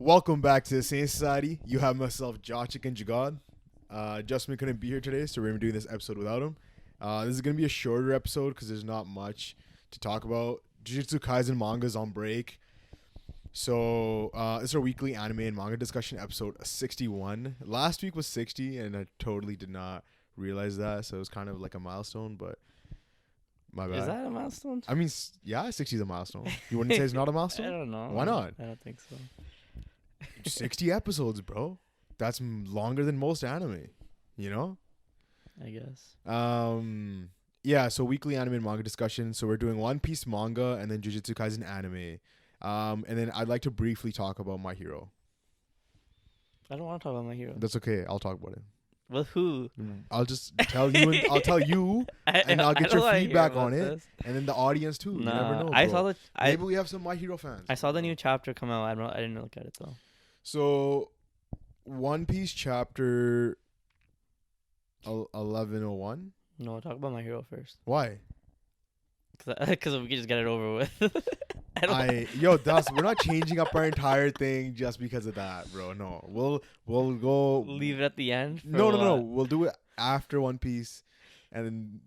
Welcome back to the Sayin Society. You have myself, Jochik and Jagad. Justin couldn't be here today, so we're going to be doing this episode without him. This is going to be a shorter episode because there's not much to talk about. Jujutsu Kaisen manga is on break. So it's our weekly anime and manga discussion, episode 61. Last week was 60, and I totally did not realize that, so it was kind of like a milestone, but my bad. Is that a milestone? I mean, yeah, 60 is a milestone. You wouldn't say it's not a milestone? I don't know. Why not? I don't think so. 60 episodes, bro. That's longer than most anime, you know? I guess. Yeah, so weekly anime and manga discussion. So we're doing One Piece manga and then Jujutsu Kaisen anime. And then I'd like to briefly talk about My Hero. I don't want to talk about My Hero. That's okay. I'll talk about it. With who? I'll just tell you. I'll tell you, and I'll get your feedback on it, and then the audience too. You never know. I bro. saw the. Maybe we have some My Hero fans. I saw the new chapter come out. I didn't look at it though. So, One Piece chapter 1101. No, talk about My Hero first. Why? Because we can just get it over with. We're not changing up our entire thing just because of that, bro. No, we'll go leave it at the end. No. We'll do it after One Piece, and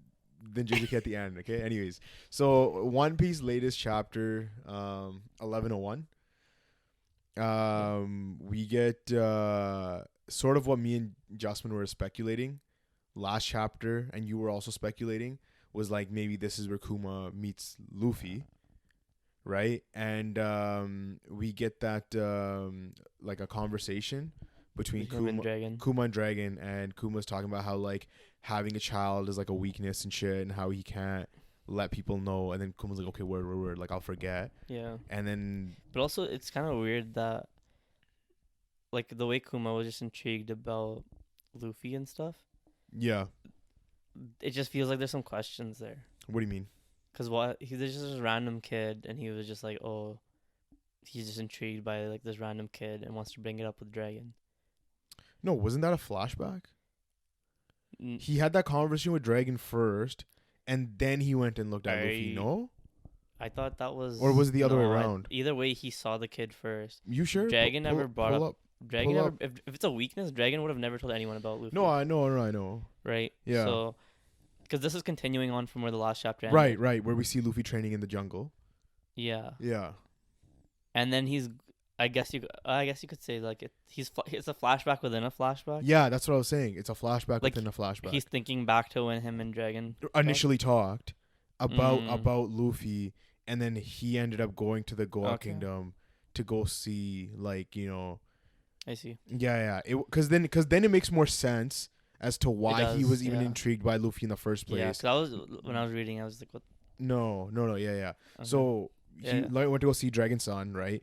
then JJK at the end. Okay. Anyways, so One Piece latest chapter, 1101. We get sort of what me and Justin were speculating last chapter, and you were also speculating, was like maybe this is where Kuma meets Luffy, right? And we get that like a conversation between Kuma and Dragon, and Kuma's talking about how like having a child is like a weakness and shit, and how he can't let people know. And then Kuma's like, okay, word, like I'll forget. Yeah. And then, but also it's kind of weird that like the way Kuma was just intrigued about Luffy and stuff. Yeah. It just feels like there's some questions there. What do you mean? Because there's just this random kid, and he was just like, oh, he's just intrigued by like this random kid and wants to bring it up with Dragon. No, wasn't that a flashback? He had that conversation with Dragon first, and then he went and looked at Luffy. No, I thought that was, or was it the other way around? Either way, he saw the kid first. You sure? Dragon never brought up. Dragon never. If it's a weakness, Dragon would have never told anyone about Luffy. No, I know. Right. Yeah. So, because this is continuing on from where the last chapter ended. Right, where we see Luffy training in the jungle. Yeah. Yeah. And then he's. I guess you could say like it's a flashback within a flashback. Yeah, that's what I was saying. It's a flashback within a flashback. He's thinking back to when him and Dragon initially talked about Luffy, and then he ended up going to the Goa Kingdom to go see, like, you know. I see. Yeah. Because then it makes more sense as to why he was even intrigued by Luffy in the first place. Yeah, because when I was reading, I was like, what? No. Yeah. Okay. So he went to go see Dragon's son, right?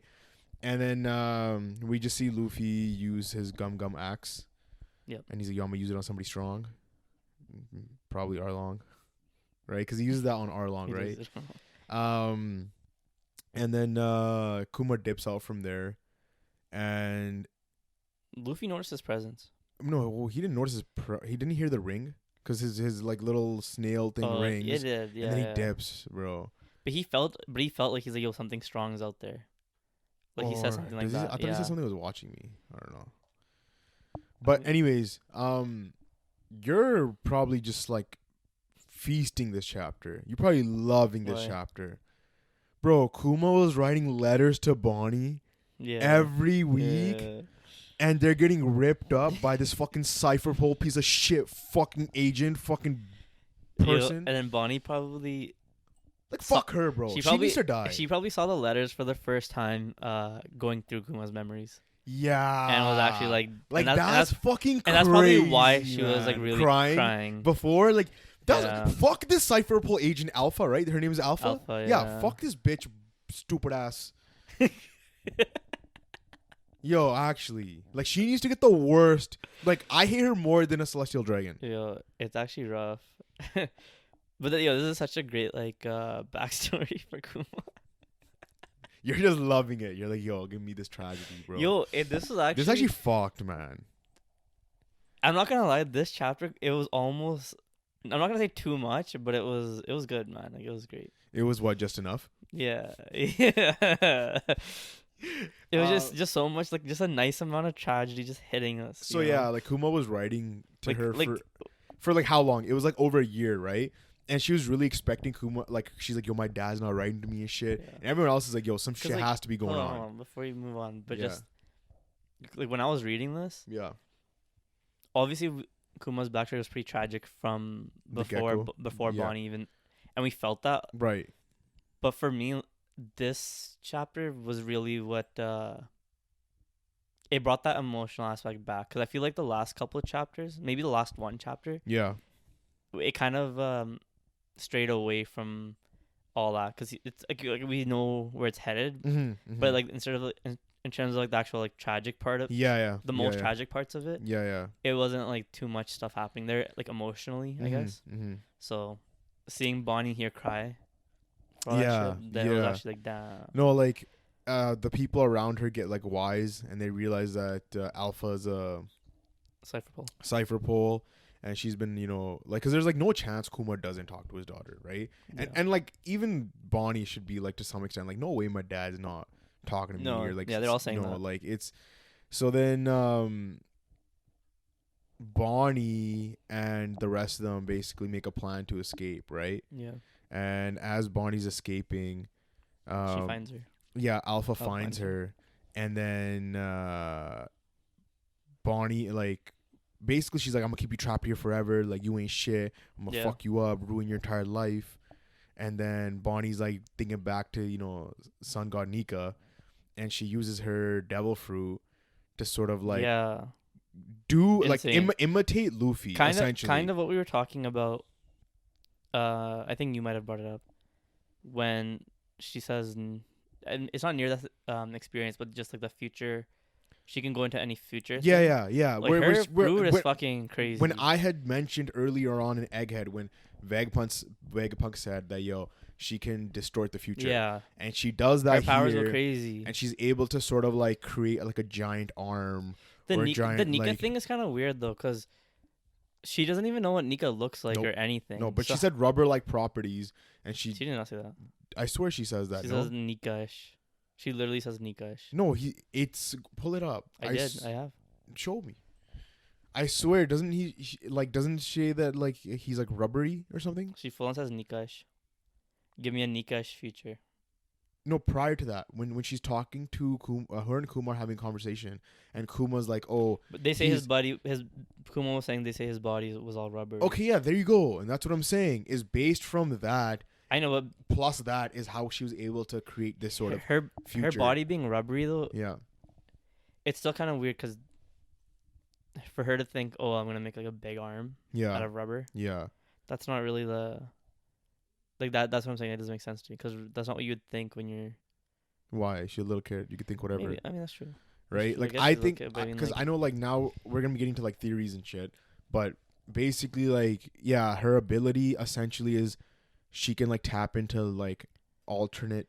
And then we just see Luffy use his gum axe. Yep. And he's like, yo, I'm going to use it on somebody strong. Probably Arlong. Right? Because he uses that on Arlong, right? And then Kuma dips out from there. And Luffy noticed his presence. No, he didn't notice he didn't hear the ring. Because his like little snail thing rings. It did, yeah. And then he dips, bro. But he felt like he's like, yo, something strong is out there. Like he said something like that. I thought he said something was watching me. I don't know. But anyways, you're probably just like feasting this chapter. You're probably loving this chapter. Bro, Kuma was writing letters to Bonnie every week. Yeah. And they're getting ripped up by this fucking cipher pole piece of shit fucking agent fucking person. And then Bonnie probably... Like, fuck her, bro. She needs to die. She probably saw the letters for the first time going through Kuma's memories. Yeah. And was actually like... that's fucking crazy. And that's probably why she was like really crying. Before, like... Fuck this cipher pole agent Alpha, right? Her name is Alpha? Alpha, yeah. Fuck this bitch, stupid ass. Yo, actually. Like, she needs to get the worst. Like, I hate her more than a Celestial Dragon. Yo, it's actually rough. But this is such a great like backstory for Kuma. You're just loving it. You're like, yo, give me this tragedy, bro. Yo, this is actually fucked, man. I'm not gonna lie. This chapter, it was almost. I'm not gonna say too much, but it was good, man. Like, it was great. It was what, just enough? Yeah. It was just so much like just a nice amount of tragedy just hitting us. So you know? yeah, like Kuma was writing to Like- her like- for like how long? It was like over a year, right? And she was really expecting Kuma, like she's like, yo, my dad's not writing to me and shit. Yeah. And everyone else is like, yo, some 'Cause, shit like, has to be going hold on. before you move on, but Yeah. just like when I was reading this, Yeah. obviously Kuma's backstory was pretty tragic from The before gecko? before Yeah. Bonnie even, and we felt that. Right. But for me, this chapter was really what it brought that emotional aspect back, because I feel like the last couple of chapters, maybe the last one chapter, Yeah. it kind of strayed away from all that, because it's like we know where it's headed, but like instead of in terms of like the actual like tragic part of yeah. the most tragic parts of it, Yeah. it wasn't like too much stuff happening there, like emotionally, I guess. So seeing Bonnie here cry for all that shit, that was actually like, damn. No, like the people around her get like wise and they realize that Alpha is a cipher pole, and she's been, you know, like, because there's like no chance Kuma doesn't talk to his daughter, right? Yeah. And like even Bonnie should be like to some extent like, no way my dad's not talking to me, or like, yeah, they're all saying that. like it's so then Bonnie and the rest of them basically make a plan to escape, right? Yeah. And as Bonnie's escaping, She finds her. yeah, Alpha finds her, and then Bonnie, like, basically she's like, I'm gonna keep you trapped here forever, like, you ain't shit, I'm gonna fuck you up, ruin your entire life. And then Bonnie's like thinking back to, you know, Sun God Nika, and she uses her devil fruit to sort of like do like imitate Luffy, essentially. Kind of what we were talking about. I think you might have brought it up when she says, and it's not near that experience, but just like the future, she can go into any future. Yeah. Like her fruit is fucking crazy. When I had mentioned earlier on in Egghead, when Vegapunk said that, yo, she can distort the future. Yeah. And she does that. Her powers are crazy. And she's able to sort of like create like a giant arm. The Nika thing is kind of weird though, because she doesn't even know what Nika looks like or anything. No, but she said rubber-like properties, and she did not say that. I swear she says that. She says Nika-ish. She literally says Nika-ish. No, it's pull it up. I have. Show me. I swear, doesn't she that like he's like rubbery or something? She full on says Nika-ish. Give me a Nika-ish future. No, prior to that, when she's talking to her and Kuma are having a conversation, and Kuma's like, "Oh," but they say Kuma was saying they say his body was all rubber. Okay, yeah, there you go, and that's what I'm saying is based from that. I know, but plus that is how she was able to create this sort of her future. Her body being rubbery though. Yeah, it's still kind of weird because for her to think, "Oh, I'm gonna make like a big arm out of rubber." Yeah, that's not really the. Like that. That's what I'm saying. It doesn't make sense to me because that's not what you would think when you're. Why? She's a little kid. You could think whatever. Maybe. I mean, that's true. Right? That's true. Like I think because I know like now we're gonna be getting to like theories and shit, but basically like her ability essentially is she can like tap into like alternate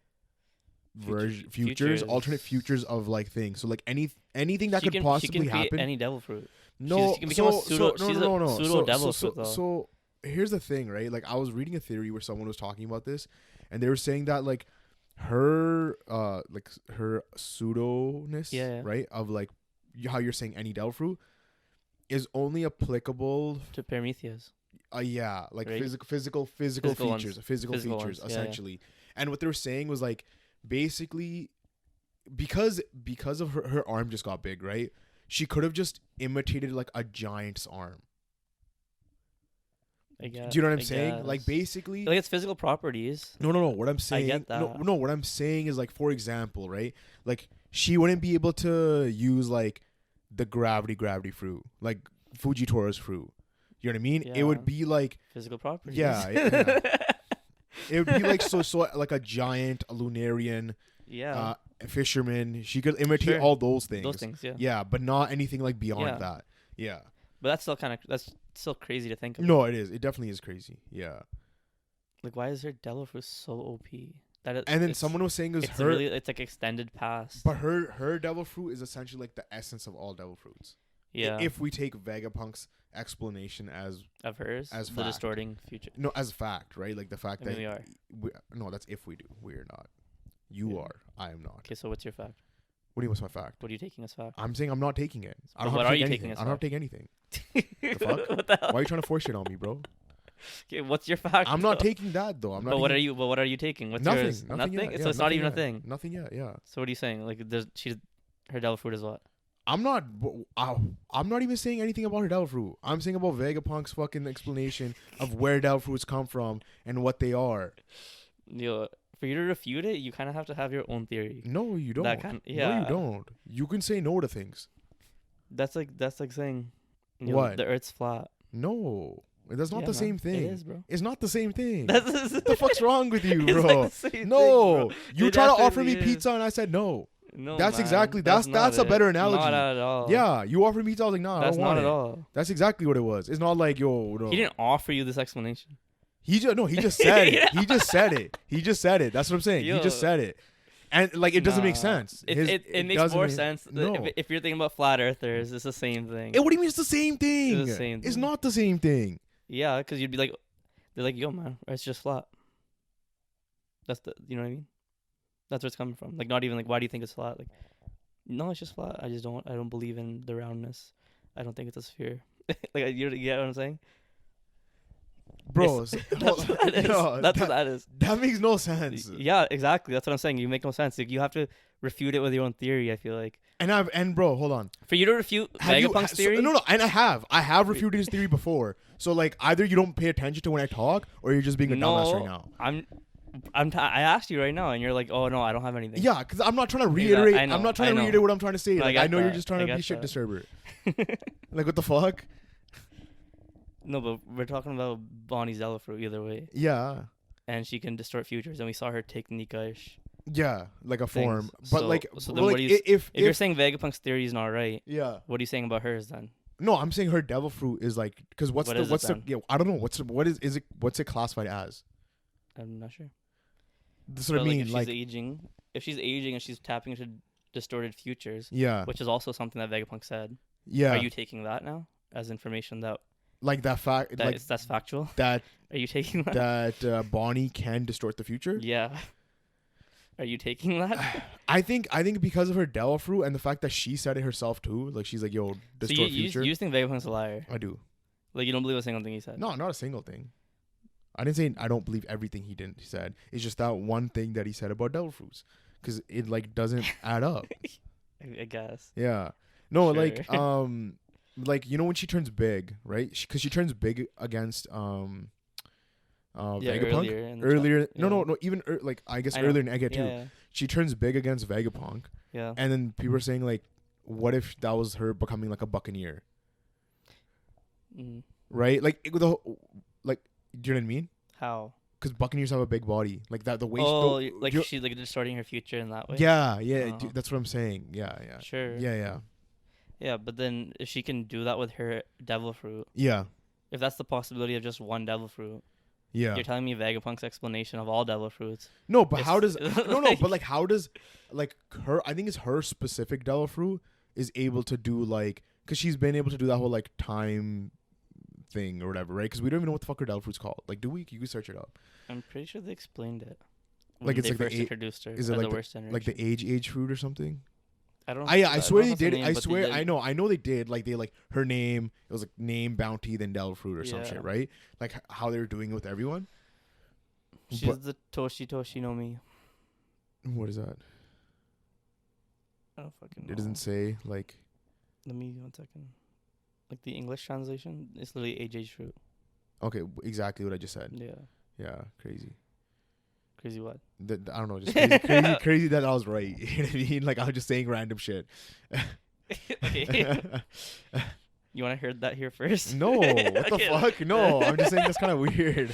futures, alternate futures of like things. So like anything that could possibly happen. Any devil fruit. No, she can become a pseudo. She's a pseudo devil fruit though. So here's the thing, right? Like I was reading a theory where someone was talking about this, and they were saying that like her pseudo-ness, right, of like how you're saying any devil fruit is only applicable to Prometheus. Like right? physical features, physical features essentially. And what they were saying was like basically because of her arm just got big, right? She could have just imitated like a giant's arm. Do you know what I'm saying? Like basically, like it's physical properties. No. What I'm saying, I get that. No. What I'm saying is like, for example, right? Like she wouldn't be able to use like the gravity fruit, like Fujitora's fruit. You know what I mean? Yeah. It would be like physical properties. Yeah. It would be like so like a giant Lunarian. Yeah. Fisherman. She could imitate all those things. Those things. Yeah. Yeah, but not anything like beyond that. Yeah. But that's still crazy to think of. No, it is. It definitely is crazy. Yeah. Like, why is her devil fruit so OP? And then someone was saying it's like extended past. But her devil fruit is essentially like the essence of all devil fruits. Yeah. If we take Vegapunk's explanation as fact. The distorting future. No, as fact, right? Like the fact that we are. No, that's if we do. We are not. You are. I am not. Okay, so what's your fact? What do you mean, what's my fact? What are you taking as fact? I'm saying I'm not taking it. I don't What have are to you take taking anything. as I don't have to take anything. The fuck? What the hell? Why are you trying to force shit on me, bro? Okay, what's your fact? I'm not taking that though. I'm not. But what are you? But what are you taking? What's nothing, yours? Nothing. Yet, So yeah, it's not even yet. a thing. Nothing yet. Yeah. So what are you saying? Like, her devil fruit is what? I'm not even saying anything about her devil fruit. I'm saying about Vegapunk's fucking explanation of where devil fruits come from and what they are. Yo, for you to refute it, you kind of have to have your own theory. No, you don't. No, you don't. You can say no to things. That's like saying, what? The Earth's flat. No. That's not the same thing. It is, bro. It's not the same thing. What the fuck's wrong with you, bro? Like the same no. thing, bro. You try to offer me pizza and I said no. No, that's man. exactly that's a better analogy. Not at all. Yeah, you offered me pizza. I was like, nah, that's I don't want not it. At all. That's exactly what it was. It's not like yo. No. He didn't offer you this explanation. He just said it. He just said it. He just said it. That's what I'm saying. He just said it, and like it doesn't make sense. It makes more sense. If you're thinking about flat earthers, it's the same thing. What do you mean it's the same thing? It's the same thing. It's not the same thing. Yeah, because you'd be like, they're like, yo, man, it's just flat. You know what I mean? That's where it's coming from. Like, not even like, why do you think it's flat? Like, no, it's just flat. I don't believe in the roundness. I don't think it's a sphere. Like, you get what I'm saying? Bro, that's what that is. That makes no sense. Yeah, exactly. That's what I'm saying. You make no sense. Like, you have to refute it with your own theory, I feel like. And bro, hold on. For you to refute Vegapunk's theory? No, and I have refuted his theory before. So like either you don't pay attention to when I talk or you're just being a dumbass right now. I asked you right now and you're like, "Oh no, I don't have anything." Yeah, cuz I'm not trying to reiterate. I'm not trying to reiterate what I'm trying to say. Like I know you're just trying to be shit disturber. Like what the fuck? No, but we're talking about Bonnie's devil fruit either way. Yeah. And she can distort futures, and we saw her take Nika-ish. Yeah, like a form. But so, like, so then like what do you, if you're saying Vegapunk's theory is not right, yeah, what are you saying about hers then? No, I'm saying her devil fruit is like because what's the I don't know what's it classified as? I'm not sure. That's what I mean. If she's aging and she's tapping into distorted futures, yeah, which is also something that Vegapunk said. Yeah, are you taking that now as information that? Like that fact, that's factual. That are you taking that? That Bonnie can distort the future. Yeah. Are you taking that? I think because of her devil fruit and the fact that she said it herself too. Like she's like, "Yo, distort future." You think Vegapunk's a liar? I do. Like you don't believe a single thing he said? No, not a single thing. I didn't say I don't believe everything he said. It's just that one thing that he said about devil fruits, because it like doesn't add up. I guess. Yeah. No, sure. like you know when she turns big, right? Because she turns big against Vegapunk earlier. No, even like I guess earlier in Egg too. Yeah. She turns big against Vegapunk. Yeah. And then people are saying like, what if that was her becoming like a buccaneer? Right? Like do you know what I mean? How? Because buccaneers have a big body, like that. The waist. Oh, like she's like distorting her future in that way. Yeah, dude, that's what I'm saying. Yeah. Sure. Yeah. Yeah, but then if she can do that with her devil fruit. Yeah. If that's the possibility of just one devil fruit. Yeah. You're telling me Vegapunk's explanation of all devil fruits. No, but how does but like how does like her I think it's her specific devil fruit is able to do like because she's been able to do that whole like time thing or whatever, right? Because we don't even know what the fuck her devil fruit's called. Like, do we? You can search it up. I'm pretty sure they explained it. Like it's they like first introduced her. Is it like the age fruit or something? I don't. I swear they did. I swear I know they did. Like they like her name. It was like name bounty then devil fruit or some shit, right? Like how they were doing it with everyone. She's the Toshi no Mi. What is that? I don't fucking know. It doesn't say like. Let me 1 second. Like the English translation, it's literally age fruit. Okay, exactly what I just said. Yeah. Yeah, crazy. Crazy what? I don't know, just crazy that I was right. You know what I mean? Like I was just saying random shit. Okay. You want to hear that here first? No, what the fuck? No, I'm just saying that's kind of weird.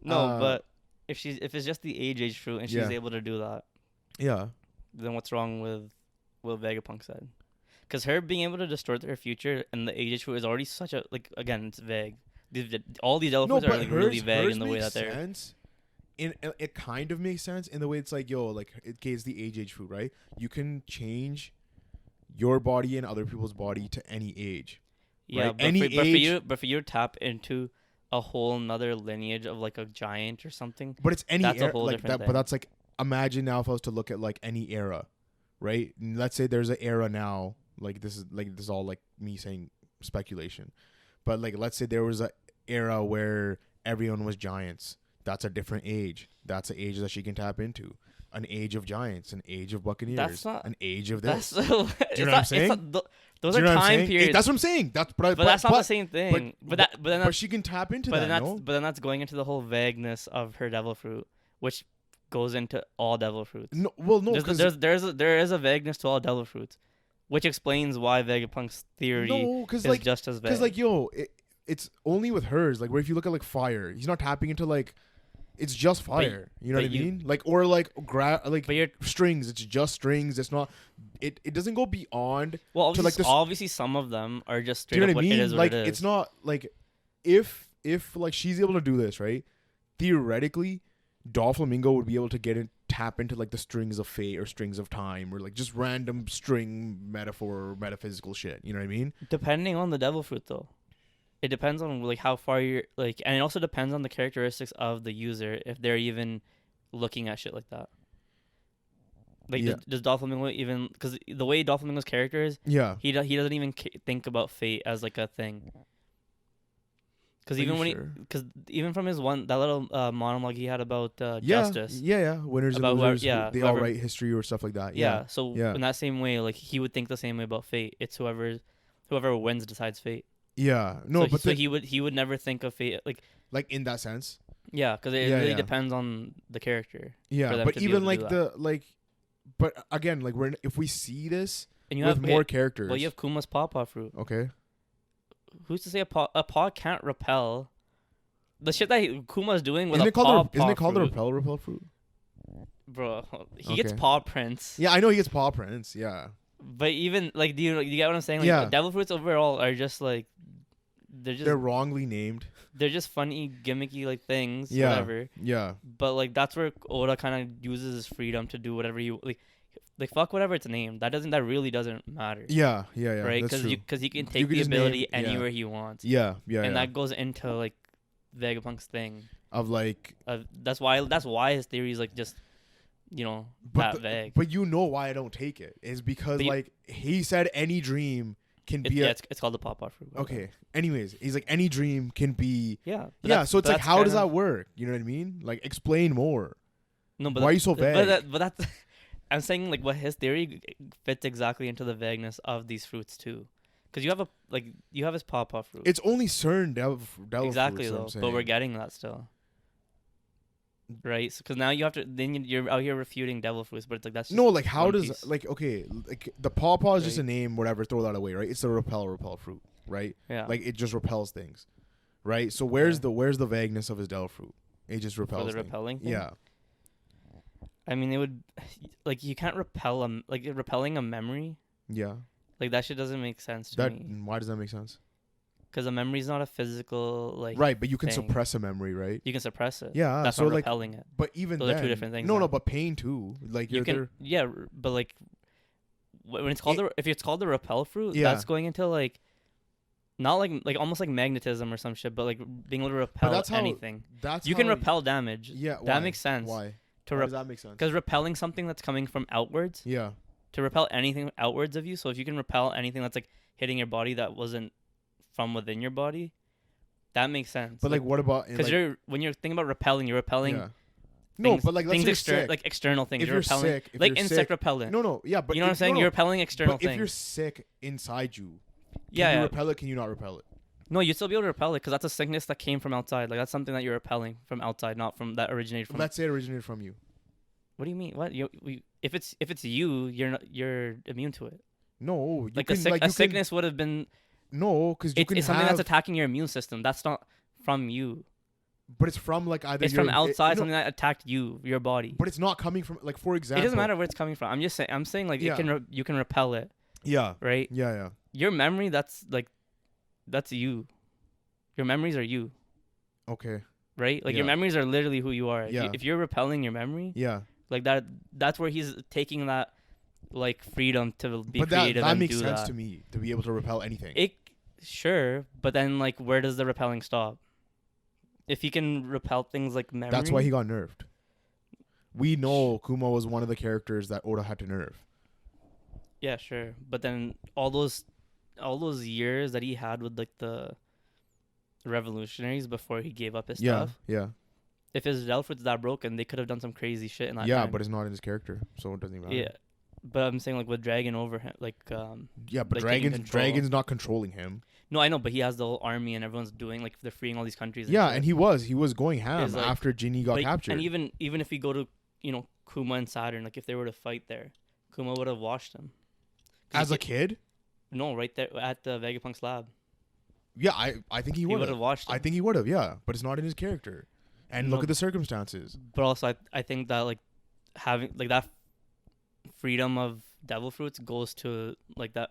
No, but if it's just the age fruit and she's able to do that, then what's wrong with what Vegapunk said? Because her being able to distort her future and the age fruit is already such a like again it's vague. All these elephants are like really vague in the way that they're. Sense. It kind of makes sense in the way it's like like it gives the age fruit, right? You can change your body and other people's body to any age. Yeah, right? but for you to tap into a whole nother lineage of like a giant or something. But it's any that's era, a whole like different that. thing. But that's like imagine now if I was to look at like any era, right? Let's say there's an era now, like this is all like me saying speculation, but like let's say there was an era where everyone was giants. That's a different age. That's an age that she can tap into. An age of giants, an age of buccaneers, an age of this. Do you know what I'm saying? Those are time periods. That's what I'm saying. But that's not the same thing. But she can tap into that. But then that's going into the whole vagueness of her devil fruit, which goes into all devil fruits. No, well, no, there is a vagueness to all devil fruits, which explains why Vegapunk's theory is like, just as vague. Because like it's only with hers. Like where if you look at like fire, he's not tapping into like. It's just fire. You know what I mean? Like or like strings. It's just strings. It's not. It doesn't go beyond. Well, obviously some of them are just straight up what it is. Like it's not like if like she's able to do this, right? Theoretically, Doflamingo would be able to tap into like the strings of fate or strings of time or like just random string metaphor or metaphysical shit. You know what I mean? Depending on the devil fruit, though. It depends on like how far you're like, and it also depends on the characteristics of the user if they're even looking at shit like that. Like, does Doflamingo even? Because the way Doflamingo's character is, he doesn't even think about fate as like a thing. Because even from his that little monologue he had about justice, winners and losers, they all write history or stuff like that. So in that same way, like he would think the same way about fate. It's whoever wins decides fate. Yeah, no, so he would never think of fate like in that sense. Yeah, because it really depends on the character. Yeah, but even like but again, like if we see this and with more characters, well, you have Kuma's pawpaw fruit. Okay, who's to say a paw can't repel the shit that Kuma's doing with isn't a paw? Isn't it called a repel fruit? Bro, he gets paw prints. Yeah, I know he gets paw prints. Yeah. But even like, do you get what I'm saying? Like, devil fruits overall are just like they're wrongly named. They're just funny, gimmicky like things. Yeah. Whatever. Yeah. But like that's where Oda kind of uses his freedom to do whatever he like fuck whatever it's named. That really doesn't matter. Yeah. Right? Because he can take the ability anywhere he wants. Yeah. And that goes into like Vegapunk's thing of like. That's why his theory is like just. That vague. But you know why I don't take it is because like he said any dream can be it's called the pawpaw fruit. Okay. Anyways, he's like any dream can be. Yeah. So it's like how does that work? You know what I mean? Like explain more. No, but why are you so vague? But that's I'm saying like what his theory fits exactly into the vagueness of these fruits too. Because you have his pawpaw fruit. It's only certain devil exactly fruits, though, but we're getting that still. Right, because now you have to. Then you're out here refuting devil fruits, but it's like that's just no. Like how does like okay, like the pawpaw is just a name, whatever. Throw that away, right? It's a repel fruit, right? Yeah. Like it just repels things, right? So where's the vagueness of his devil fruit? It just repels. For the repelling thing? Yeah. I mean, it would like you can't repel repelling a memory. Yeah. Like that shit doesn't make sense to me. Why does that make sense? Because a memory is not a physical right, but you can suppress a memory, right? You can suppress it. Yeah, that's not repelling it. But even those are two different things. No, but pain too. Like but like when it's called if it's called the repel fruit, that's going into like not like almost like magnetism or some shit, but like being able to repel anything. You can repel damage. Yeah, that makes sense. Why? Why does that make sense? Because repelling something that's coming from outwards. Yeah. To repel anything outwards of you, so if you can repel anything that's like hitting your body that wasn't from within your body, that makes sense. But like what about because when you're thinking about repelling, you're repelling. Yeah. No, but like let's things sick. Like external things. If you're repelling, sick, like insect repellent. No, yeah, but you know what I'm saying. You're repelling external things. If you're sick inside you, can you repel it? Can you not repel it? No, you'd still be able to repel it because that's a sickness that came from outside. Like that's something that you're repelling from outside, not from that originated from. Let's say it originated from you. What do you mean? What if it's you, you're immune to it. No, like a sickness would have been. No, because it's something that's attacking your immune system. That's not from you. But it's from like either. It's from outside, something that attacked your body. But it's not coming from like, for example. It doesn't matter where it's coming from. I'm saying like you can repel it. Yeah. Right. Yeah. Your memory, that's you. Your memories are you. Okay. Right. Like your memories are literally who you are. Yeah. If you're repelling your memory. Yeah. Like that. That's where he's taking that. Like freedom to be creative that and makes do sense that. to me to be able to repel anything. Sure, but then like where does the repelling stop? If he can repel things like memory, that's why he got nerfed. We know Kuma was one of the characters that Oda had to nerf. Yeah, sure. But then all those years that he had with like the revolutionaries before he gave up his stuff. Yeah. If his devil fruit's that broken, they could have done some crazy shit in that Yeah, time. but it's not in his character, so it doesn't even matter. Yeah. But I'm saying like with Dragon over him, like yeah, but like Dragon's not controlling him. No, I know, but he has the whole army and everyone's doing like they're freeing all these countries. Yeah, and he was going ham like, after Ginny got captured. And even if we go to Kuma and Saturn, like if they were to fight there, Kuma would have washed him. As a kid? No, right there at the Vegapunk's lab. Yeah, I think he would have watched him. I think he would have, yeah, but it's not in his character. And look at the circumstances. But also, I think that like having like that freedom of devil fruits goes to like that.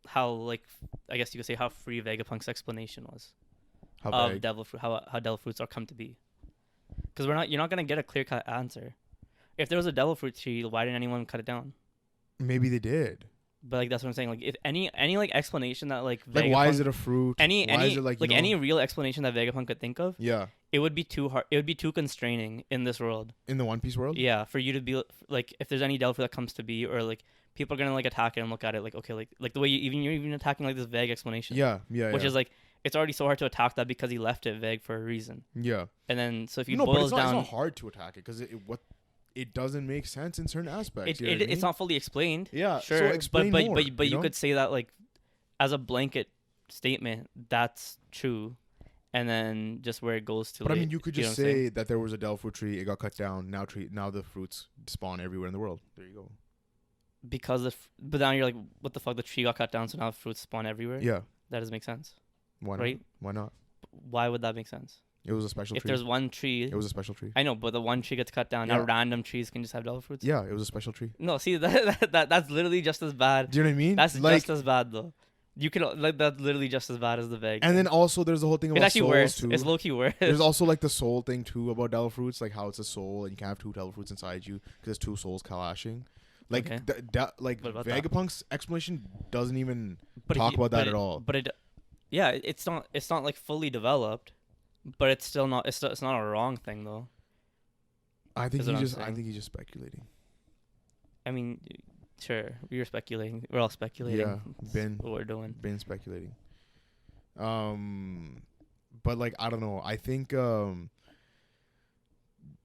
How like I guess you could say how free Vegapunk's explanation was of devil fruit, how devil fruits are come to be. Because you're not gonna get a clear cut answer. If there was a devil fruit tree, why didn't anyone cut it down? Maybe they did. But like that's what I'm saying. Like if any like explanation that like Vegapunk, why is it a fruit? Any any real explanation that Vegapunk could think of, yeah, it would be too hard. It would be too constraining in this world. In the One Piece world, yeah, for you to be like, if there's any devil fruit that comes to be, or like people are gonna like attack it and look at it like, okay, like the way you're even attacking like this vague explanation. Yeah, which is like it's already so hard to attack that because he left it vague for a reason. Yeah, and then so if you but down, it's not hard to attack it because it doesn't make sense in certain aspects. It's not fully explained. Yeah, sure. So explain more, but you could say that like as a blanket statement, that's true, and then just where it goes to. But I mean, you could just say that there was a devil fruit tree, it got cut down. Now the fruits spawn everywhere in the world. There you go. Because but now you're like, what the fuck? The tree got cut down, so now fruits spawn everywhere. Yeah, that doesn't make sense. Why not? Right? Why not? Why would that make sense? It was a special tree. If there's one tree... It was a special tree. I know, but the one tree gets cut down. Yeah. Now random trees can just have devil fruits. Yeah, it was a special tree. No, see, that's literally just as bad. Do you know what I mean? That's just as bad, though. You can like that's literally just as bad as the veg. And then also there's the whole thing about souls worse. too. It's low-key worse. There's also like the soul thing too about devil fruits, like how it's a soul and you can't have two devil fruits inside you because there's two souls clashing. Like Vegapunk's explanation doesn't even talk about that at all. But it's not like fully developed. But it's still not. It's not a wrong thing though. I think he's just speculating. I mean, sure, you're speculating. We're all speculating. Yeah, what we're doing. Been speculating. But like I don't know. I think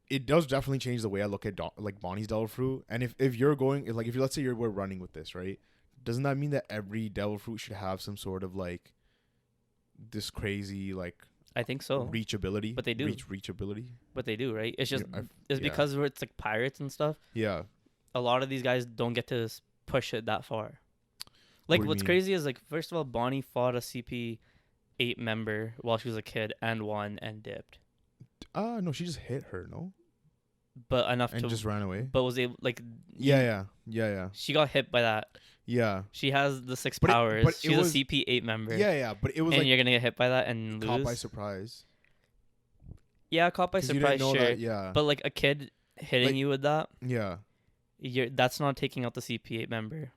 it does definitely change the way I look at like Bonnie's devil fruit. And if you're going like if you let's say we're running with this, right? Doesn't that mean that every devil fruit should have some sort of like this crazy like? I think so. Reachability. But they do. Reachability. But they do, right? It's just because it's like pirates and stuff. Yeah. A lot of these guys don't get to push it that far. Like what's crazy is like first of all, Bonnie fought a CP8 member while she was a kid and won and dipped. No, she just hit her, no? But enough and just ran away. But was able like Yeah. She got hit by that. Yeah. She has the 6 powers. She's a CP8 member. Yeah, but it was and you're going to get hit by that and lose. Caught by surprise. Yeah, caught by surprise, sure. That, yeah. But like a kid hitting you with that. Yeah. That's not taking out the CP8 member.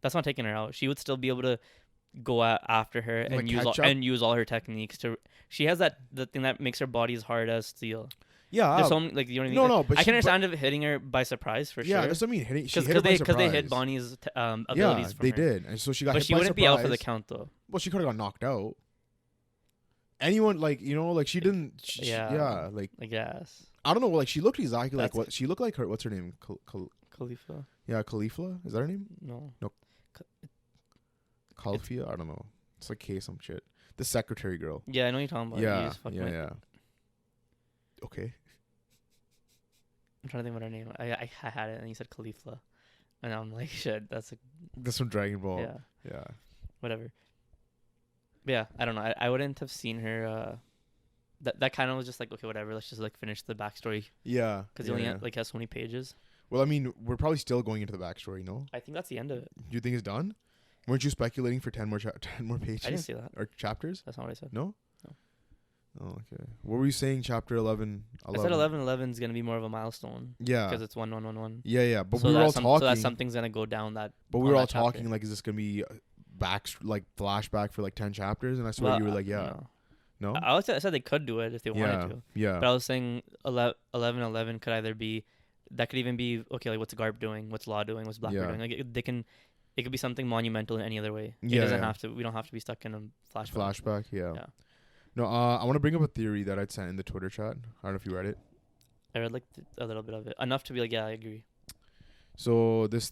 That's not taking her out. She would still be able to go after her and use all her techniques to. She has the thing that makes her body as hard as steel. Yeah, there's so many, like you know what I mean. No, but I can understand if hitting her by surprise for sure. Yeah, that's what I mean. Because they hit Bonnie's abilities. Yeah, they did, and so she got. But she wouldn't be out for the count though. Well, she could have got knocked out. Anyone like she didn't. Like I guess. I don't know. Like she looked exactly like what she looked like. Her what's her name? Khalifa. Yeah, Khalifa. Is that her name? No. Khalifa. I don't know. It's like K some shit. The secretary girl. Yeah, I know what you're talking about. Yeah. Okay. I'm trying to think what her name. I had it and you said Khalifa, and I'm like, shit, that's from Dragon Ball. Yeah. Whatever. But yeah, I don't know. I wouldn't have seen her. That kind of was just like, okay, whatever. Let's just like finish the backstory. Yeah. Because he only has so many pages. Well, I mean, we're probably still going into the backstory, no? I think that's the end of it. You think it's done? Weren't you speculating for 10 more pages? I didn't see that. Or chapters? That's not what I said. No. Oh, okay. What were you saying? Chapter 11. I said 11 is gonna be more of a milestone. Yeah. Because it's 1. Yeah. But so we were all talking. So that something's gonna go down that. But we were all talking like, is this gonna be flashback for like 10 chapters? And I swear you were like, yeah. No. I said they could do it if they wanted to. Yeah. But I was saying 11 could either be that could even be okay. Like, what's Garp doing? What's Law doing? What's Blackbeard doing? Like, it could be something monumental in any other way. It doesn't have to. We don't have to be stuck in a flashback. Yeah. No, I want to bring up a theory that I'd sent in the Twitter chat. I don't know if you read it. I read like a little bit of it, enough to be like, yeah, I agree. So this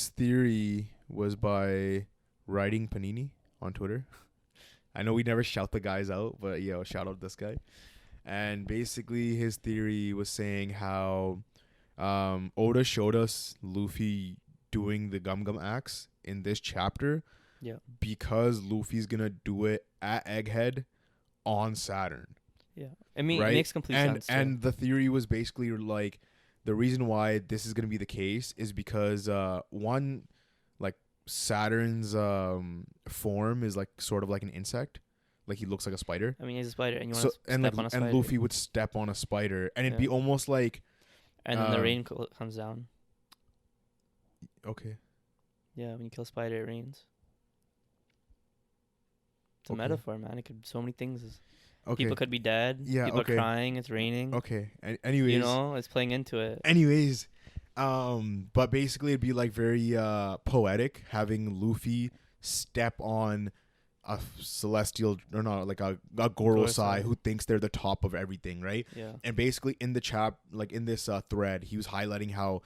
theory was by Writing Panini on Twitter. I know we never shout the guys out, but yeah, shout out this guy. And basically, his theory was saying how Oda showed us Luffy doing the Gum Gum axe in this chapter. Yeah. Because Luffy's gonna do it at Egghead on Saturn. Yeah. I mean, right? It makes complete sense. And the theory was basically like the reason why this is gonna be the case is because one, like Saturn's form is like sort of like an insect. Like he looks like a spider. I mean, he's a spider, and you want to step on a spider. And Luffy would step on a spider, and it'd be almost like. And then the rain comes down. Okay. Yeah, when you kill a spider, it rains. It's a metaphor, man. It could so many things. Okay. People could be dead. Yeah. People are crying. It's raining. Okay. Anyways, you know, it's playing into it. Anyways, but basically, it'd be like very poetic having Luffy step on a celestial or not like a Gorosei who thinks they're the top of everything, right? Yeah. And basically in the like in this thread, he was highlighting how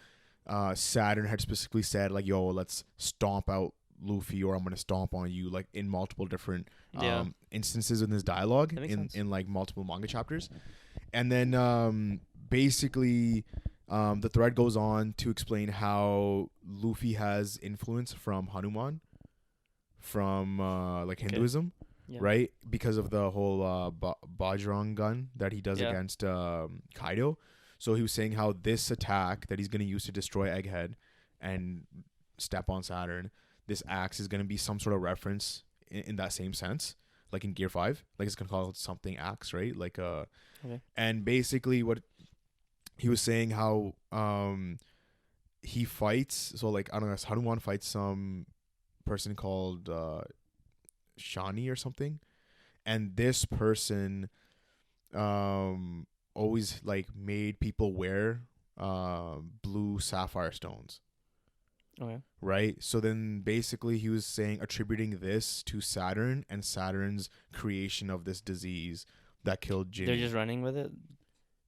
Saturn had specifically said like, "Yo, let's stomp out Luffy, or I'm gonna stomp on you," like in multiple different instances in this dialogue in like multiple manga chapters. And then basically the thread goes on to explain how Luffy has influence from Hanuman, from like Hinduism, right? Because of the whole Bajrang gun that he does against Kaido. So he was saying how this attack that he's going to use to destroy Egghead and step on Saturn, this axe is going to be some sort of reference in that same sense, like in Gear 5. Like it's going to call it something axe, right? Like and basically what he was saying how he fights, so like I don't know, Hanuman fights some person called Shani or something, and this person always like made people wear blue sapphire stones. Okay. Right? So then basically he was attributing this to Saturn and Saturn's creation of this disease that killed Jinny. They're just running with it.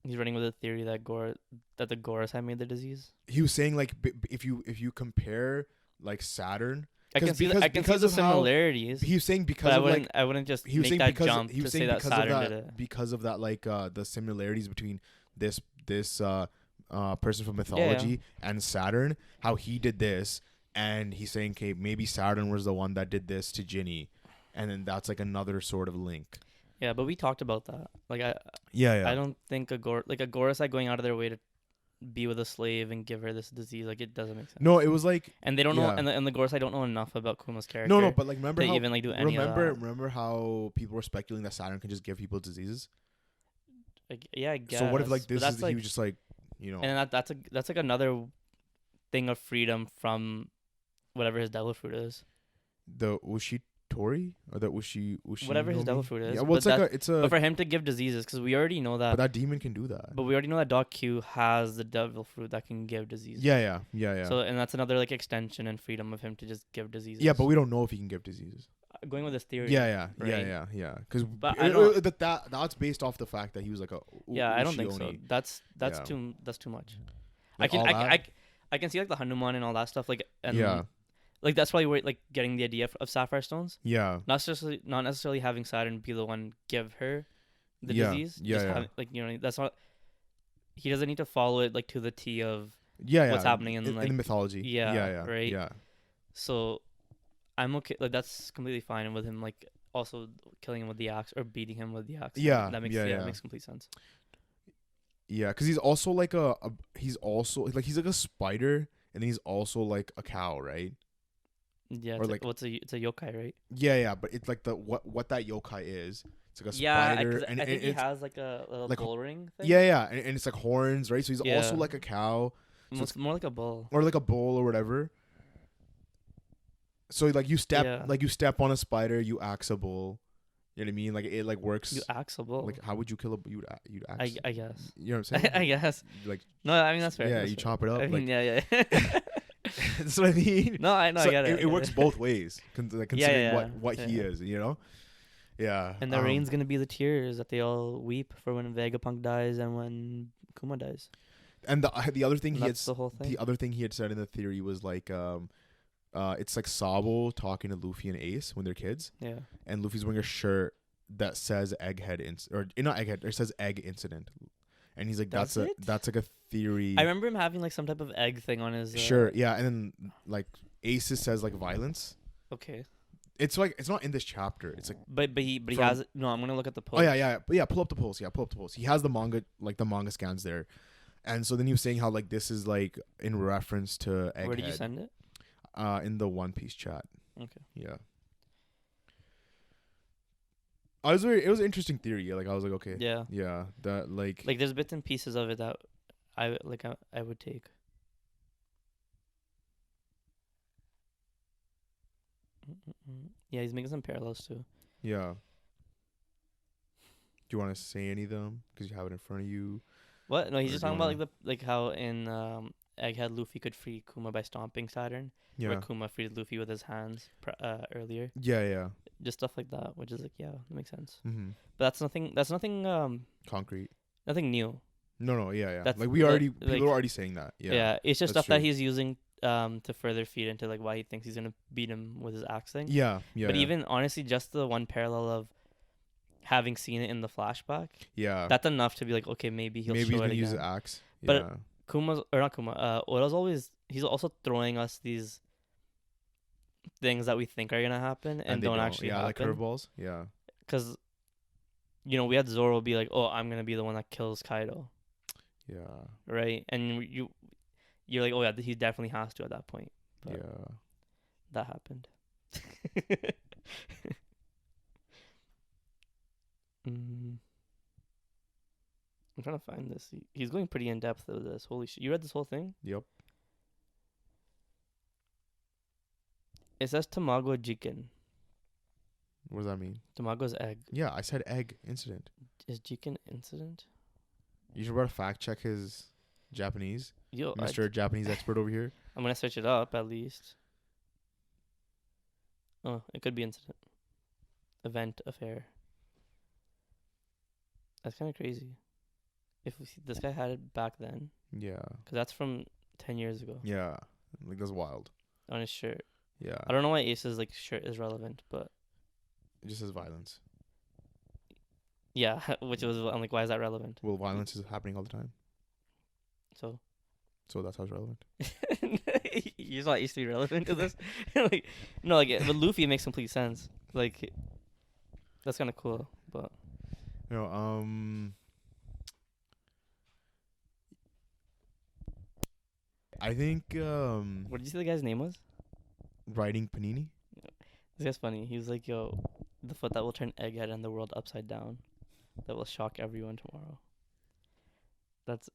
He's running with a theory that the Gorosei made the disease. He was saying like if you compare like Saturn, I can see the similarities. He was saying because I wouldn't just make that jump to say that Saturn did it. Because of that, like the similarities between this person from mythology and Saturn, how he did this, and he's saying, okay, maybe Saturn was the one that did this to Jinny, and then that's like another sort of link. Yeah, but we talked about that. Like I don't think a Gorosei going out of their way to be with a slave and give her this disease, like it doesn't make sense. No, it was like, and they don't know, and the Gorosei don't know enough about Kuma's character. No, but like remember how even like do any of that. Remember how people were speculating that Saturn can just give people diseases? Like, yeah, I guess. So what if like this is like, he was just like, you know? And that's like another thing of freedom from whatever his devil fruit is. The Ushitori or the Ushi whatever his devil fruit is. Yeah, well, but for him to give diseases, because we already know that. But that demon can do that. But we already know that Doc Q has the devil fruit that can give diseases. Yeah. So and that's another like extension and freedom of him to just give diseases. Yeah, but we don't know if he can give diseases. Going with this theory. Yeah. Because that's based off the fact that he was like a. I don't think so. That's too much. Like I can see like the Hanuman and all that stuff, like, and like that's probably where like getting the idea of sapphire stones. Yeah. Not necessarily having Saturn be the one give her the disease. Having, like, you know, that's not. He doesn't need to follow it like to the T of what's happening in the mythology. Yeah. Right. Yeah. So, I'm okay. Like that's completely fine with him. Like also killing him with the axe or beating him with the axe. Yeah. That makes complete sense. Yeah, because he's also like he's like a spider, and he's also like a cow, right? Yeah, it's a yokai, right? Yeah, but it's like what that yokai is. It's like a spider, and I think he has like a little like, bull ring thing. Yeah, and it's like horns, right? So he's also like a cow. So it's more like a bull. Or like a bull or whatever. So like you step on a spider, you axe a bull, You know what I mean? Like it like works. You axable. Like how would you kill a you'd axe? I guess. You know what I'm saying? I guess. Like no, I mean that's fair. Yeah, that's you fair. chop it up. I mean, like yeah. that's what I mean. No, I know. So I get it. It works both ways. Considering what he is, you know. Yeah. And the rain's gonna be the tears that they all weep for when Vegapunk dies and when Kuma dies. And the other thing the other thing he had said in the theory was like it's like Sabo talking to Luffy and Ace when they're kids. Yeah. And Luffy's wearing a shirt that says not egghead, it says egg incident. And he's like that's like a theory. I remember him having like some type of egg thing on his shirt. Yeah, and then like Ace says like violence. Okay. It's like it's not in this chapter. It's like but he has it. No, I'm gonna look at the post. Oh yeah. Pull up the post. Yeah, pull up the post. He has the manga scans there, and so then he was saying how like this is like in reference to Egghead. Where did you send it? In the One Piece chat. Okay. Yeah. It was an interesting theory. Like I was like, okay. Yeah. Yeah. That like there's bits and pieces of it that I would take. Yeah, he's making some parallels too. Yeah. Do you want to say any of them because you have it in front of you? What? No, he's just talking about like how in Egghead Luffy could free Kuma by stomping Saturn. Yeah. Where Kuma freed Luffy with his hands earlier. Yeah. Just stuff like that, which is like that makes sense. Mm-hmm. But that's nothing concrete. Nothing new. No. Yeah. That's like people are already saying that. Yeah. Yeah, it's just stuff that he's using to further feed into like why he thinks he's gonna beat him with his axe thing. Yeah. But even honestly, just the one parallel of having seen it in the flashback. Yeah. That's enough to be like, okay, maybe he's gonna use the axe. Yeah. But Oda's he's also throwing us these things that we think are gonna happen and don't actually happen. Like curveballs. Yeah. Because we had Zoro be like, oh, I'm gonna be the one that kills Kaido. Yeah. Right, and you're like, oh yeah, he definitely has to at that point. But yeah. That happened. I'm trying to find this. He's going pretty in depth with this. Holy shit! You read this whole thing? Yep. It says Tamago Jiken. What does that mean? Tamago's egg. Yeah, I said egg incident. Is Jiken incident? You should better fact check his Japanese. Yo, Mr. Japanese expert over here. I'm gonna search it up at least. Oh, it could be incident. Event, affair. That's kind of crazy. If this guy had it back then. Yeah. Because that's from 10 years ago. Yeah. Like, that's wild. On his shirt. Yeah. I don't know why Ace's like shirt is relevant, but. It just says violence. Yeah, which was, I'm like, why is that relevant? Well, violence is happening all the time. So that's how it's relevant. You just want Ace to be relevant to this? But Luffy makes complete sense. Like, that's kind of cool, but. I think what did you say the guy's name was? Writing Panini. This guy's funny. He was like, yo, the foot that will turn Egghead and the world upside down, that will shock everyone tomorrow. That's,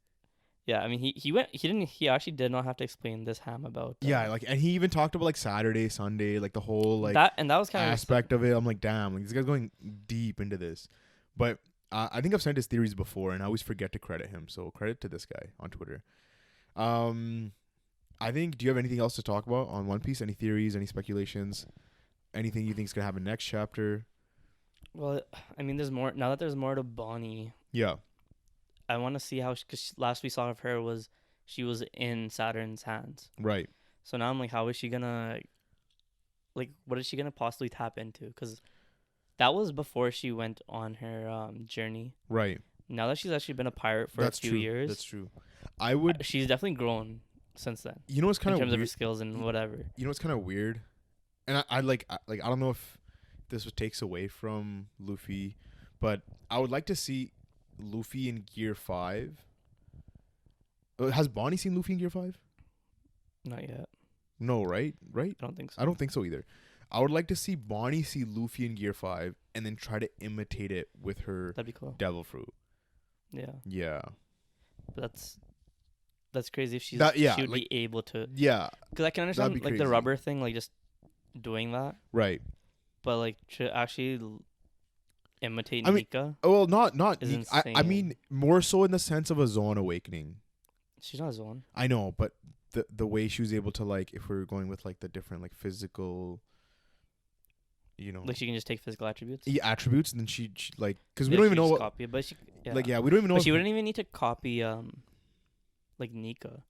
yeah. I mean, he actually did not have to explain this ham about. And he even talked about like Saturday, Sunday, like the whole like that was kind of aspect of it. I'm like, damn, like this guy's going deep into this, but I think I've sent his theories before, and I always forget to credit him. So credit to this guy on Twitter. I think. Do you have anything else to talk about on One Piece? Any theories? Any speculations? Anything you think is gonna happen next chapter? Well, I mean, there's more now that there's more to Bonnie. Yeah. I want to see how, because last we saw of her was she was in Saturn's hands. Right. So now I'm like, how is she gonna, like, what is she gonna possibly tap into? Because that was before she went on her journey. Right. Now that she's actually been a pirate for a few years. That's true. She's definitely grown since then. You know what's kind of weird? In terms of her skills and whatever. You know what's kind of weird? And I don't know if this takes away from Luffy, but I would like to see Luffy in Gear 5. Has Bonnie seen Luffy in Gear 5? Not yet. No, right? I don't think so. I don't think so either. I would like to see Bonnie see Luffy in Gear 5 and then try to imitate it with her That'd be cool. Devil Fruit. Yeah. Yeah. But that's crazy if she would be able to. Yeah. Because I can understand like the rubber thing, like just doing that. Right. But like to actually imitate I mean, Nika. well, not is Nika. I mean more so in the sense of a Zoan awakening. She's not a Zoan. I know, but the way she was able to, like, if we're going with like the different like physical, you know, like she can just take physical attributes. Yeah, attributes, and then she like, because we don't even know what copy it, but she like we don't even know. But she wouldn't even need to copy like Nika,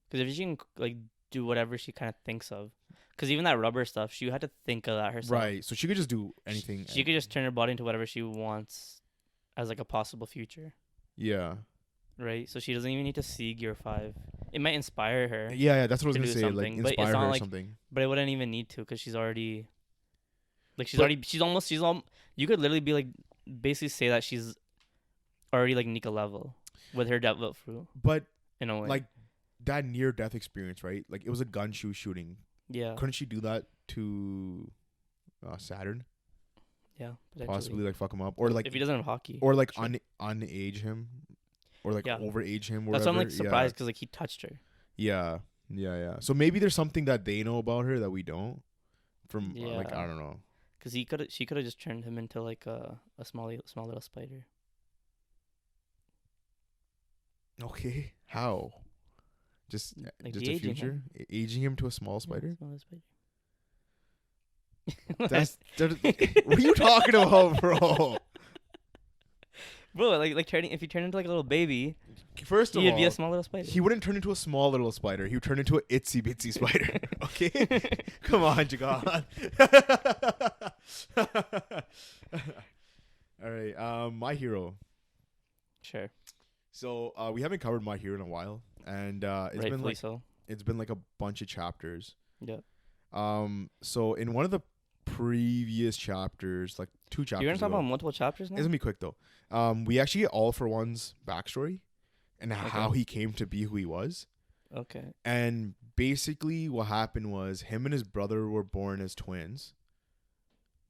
because if she can like do whatever she kind of thinks of, because even that rubber stuff, she had to think of that herself. Right, so she could just do anything. She could just turn her body into whatever she wants, as like a possible future. Yeah. Right, so she doesn't even need to see Gear 5. It might inspire her. Yeah, that's what I was gonna say. Like inspire her or something. But it wouldn't even need to, because she's already. Like she's all. You could literally be like, basically say that she's already like Nika level with her devil fruit. But in a way, like that near death experience, right? Like it was a gun she was shooting. Yeah. Couldn't she do that to Saturn? Yeah, possibly like fuck him up, or like if he doesn't have hockey, or like unage him, or like overage him. That's why I'm like surprised, because like he touched her. Yeah. So maybe there's something that they know about her that we don't. From like I don't know. Because she could have just turned him into like a small little spider. Okay, how? Just like just a future aging him to a small spider. Yeah, small spider. What are you talking about, bro? Bro, like turning, if you turn into like a little baby, first of all, he'd be a small little spider. He wouldn't turn into a small little spider. He would turn into an itsy bitsy spider. Okay, come on, Jagan. All right, My Hero. Sure. So we haven't covered My Hero in a while, and it's been like a bunch of chapters. Yeah. So in one of the previous chapters, like 2 chapters. You're gonna talk about multiple chapters now? It's gonna be quick though. We actually get All For One's backstory and how he came to be who he was. Okay. And basically what happened was him and his brother were born as twins.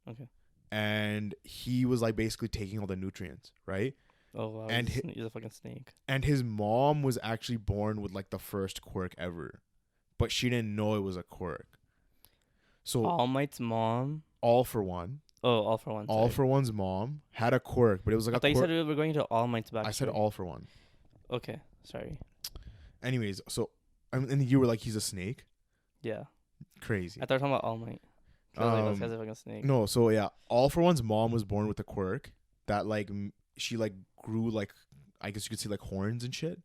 Okay. And he was like basically taking all the nutrients, right? Oh wow. And he's a fucking snake. And his mom was actually born with like the first quirk ever, but she didn't know it was a quirk. So All Might's mom. All For One. Oh, All For One. All For One's mom had a quirk, but it was like I thought you said we were going to All Might's backstory. I said All For One. Okay, sorry. Anyways, so and you were like, he's a snake. Yeah. Crazy. I thought you were talking about All Might. This guy's a fucking snake. No, so yeah, All For One's mom was born with a quirk that like she like grew like, I guess you could see like horns and shit,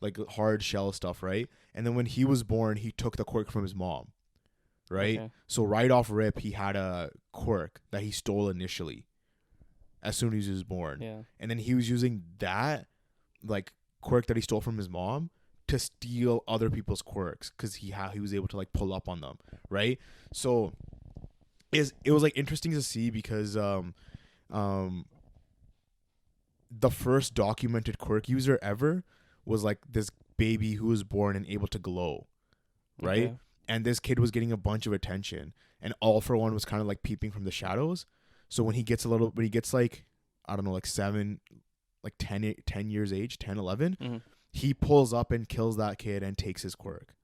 like hard shell stuff, right? And then when he was born, he took the quirk from his mom. Right? Okay. So right off rip, he had a quirk that he stole initially as soon as he was born. Yeah. And then he was using that like quirk that he stole from his mom to steal other people's quirks, because he was able to like pull up on them. Right? So it was like interesting to see, because the first documented quirk user ever was like this baby who was born and able to glow. Right? Okay. And this kid was getting a bunch of attention, and All For One was kind of like peeping from the shadows. So when he gets like, I don't know, like 7, like 10 years age, 10, 11, he pulls up and kills that kid and takes his quirk.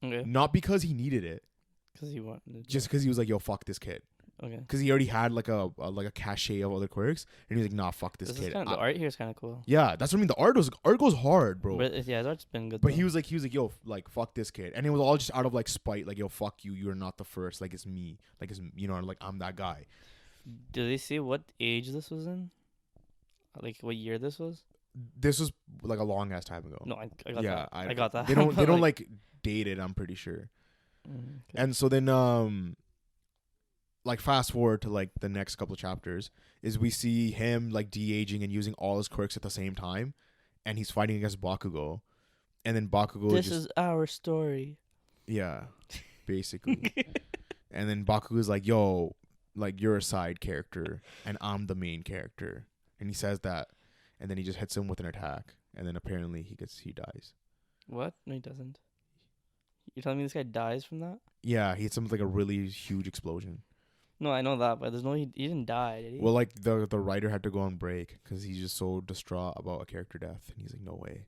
Okay. Not because he needed it. Because he wanted. Just because he was like, yo, fuck this kid. Okay. Because he already had like a cachet of other quirks, and he was like, nah, fuck this kid. The art here is kind of cool. Yeah, that's what I mean. The art goes hard, bro. But his art's been good. But he was like, yo, like fuck this kid, and it was all just out of like spite, like, yo, fuck you, you're not the first, like it's me, like it's, you know, like I'm that guy. Do they say what age this was in? Like what year this was? This was like a long ass time ago. No, I got that. I got that. They don't like date it, I'm pretty sure. Okay. And so then like fast forward to like the next couple of chapters, is we see him like de-aging and using all his quirks at the same time, and he's fighting against Bakugo, and then Bakugo this is our story. Yeah, basically. And then Bakugo's like, yo, like you're a side character and I'm the main character, and he says that, and then he just hits him with an attack, and then apparently he dies. What? No, he doesn't. You're telling me this guy dies from that? Yeah, he hits him with like a really huge explosion. No, I know that, but there's no, he didn't die, did he? Well, like the writer had to go on break because he's just so distraught about a character death, and he's like, no way.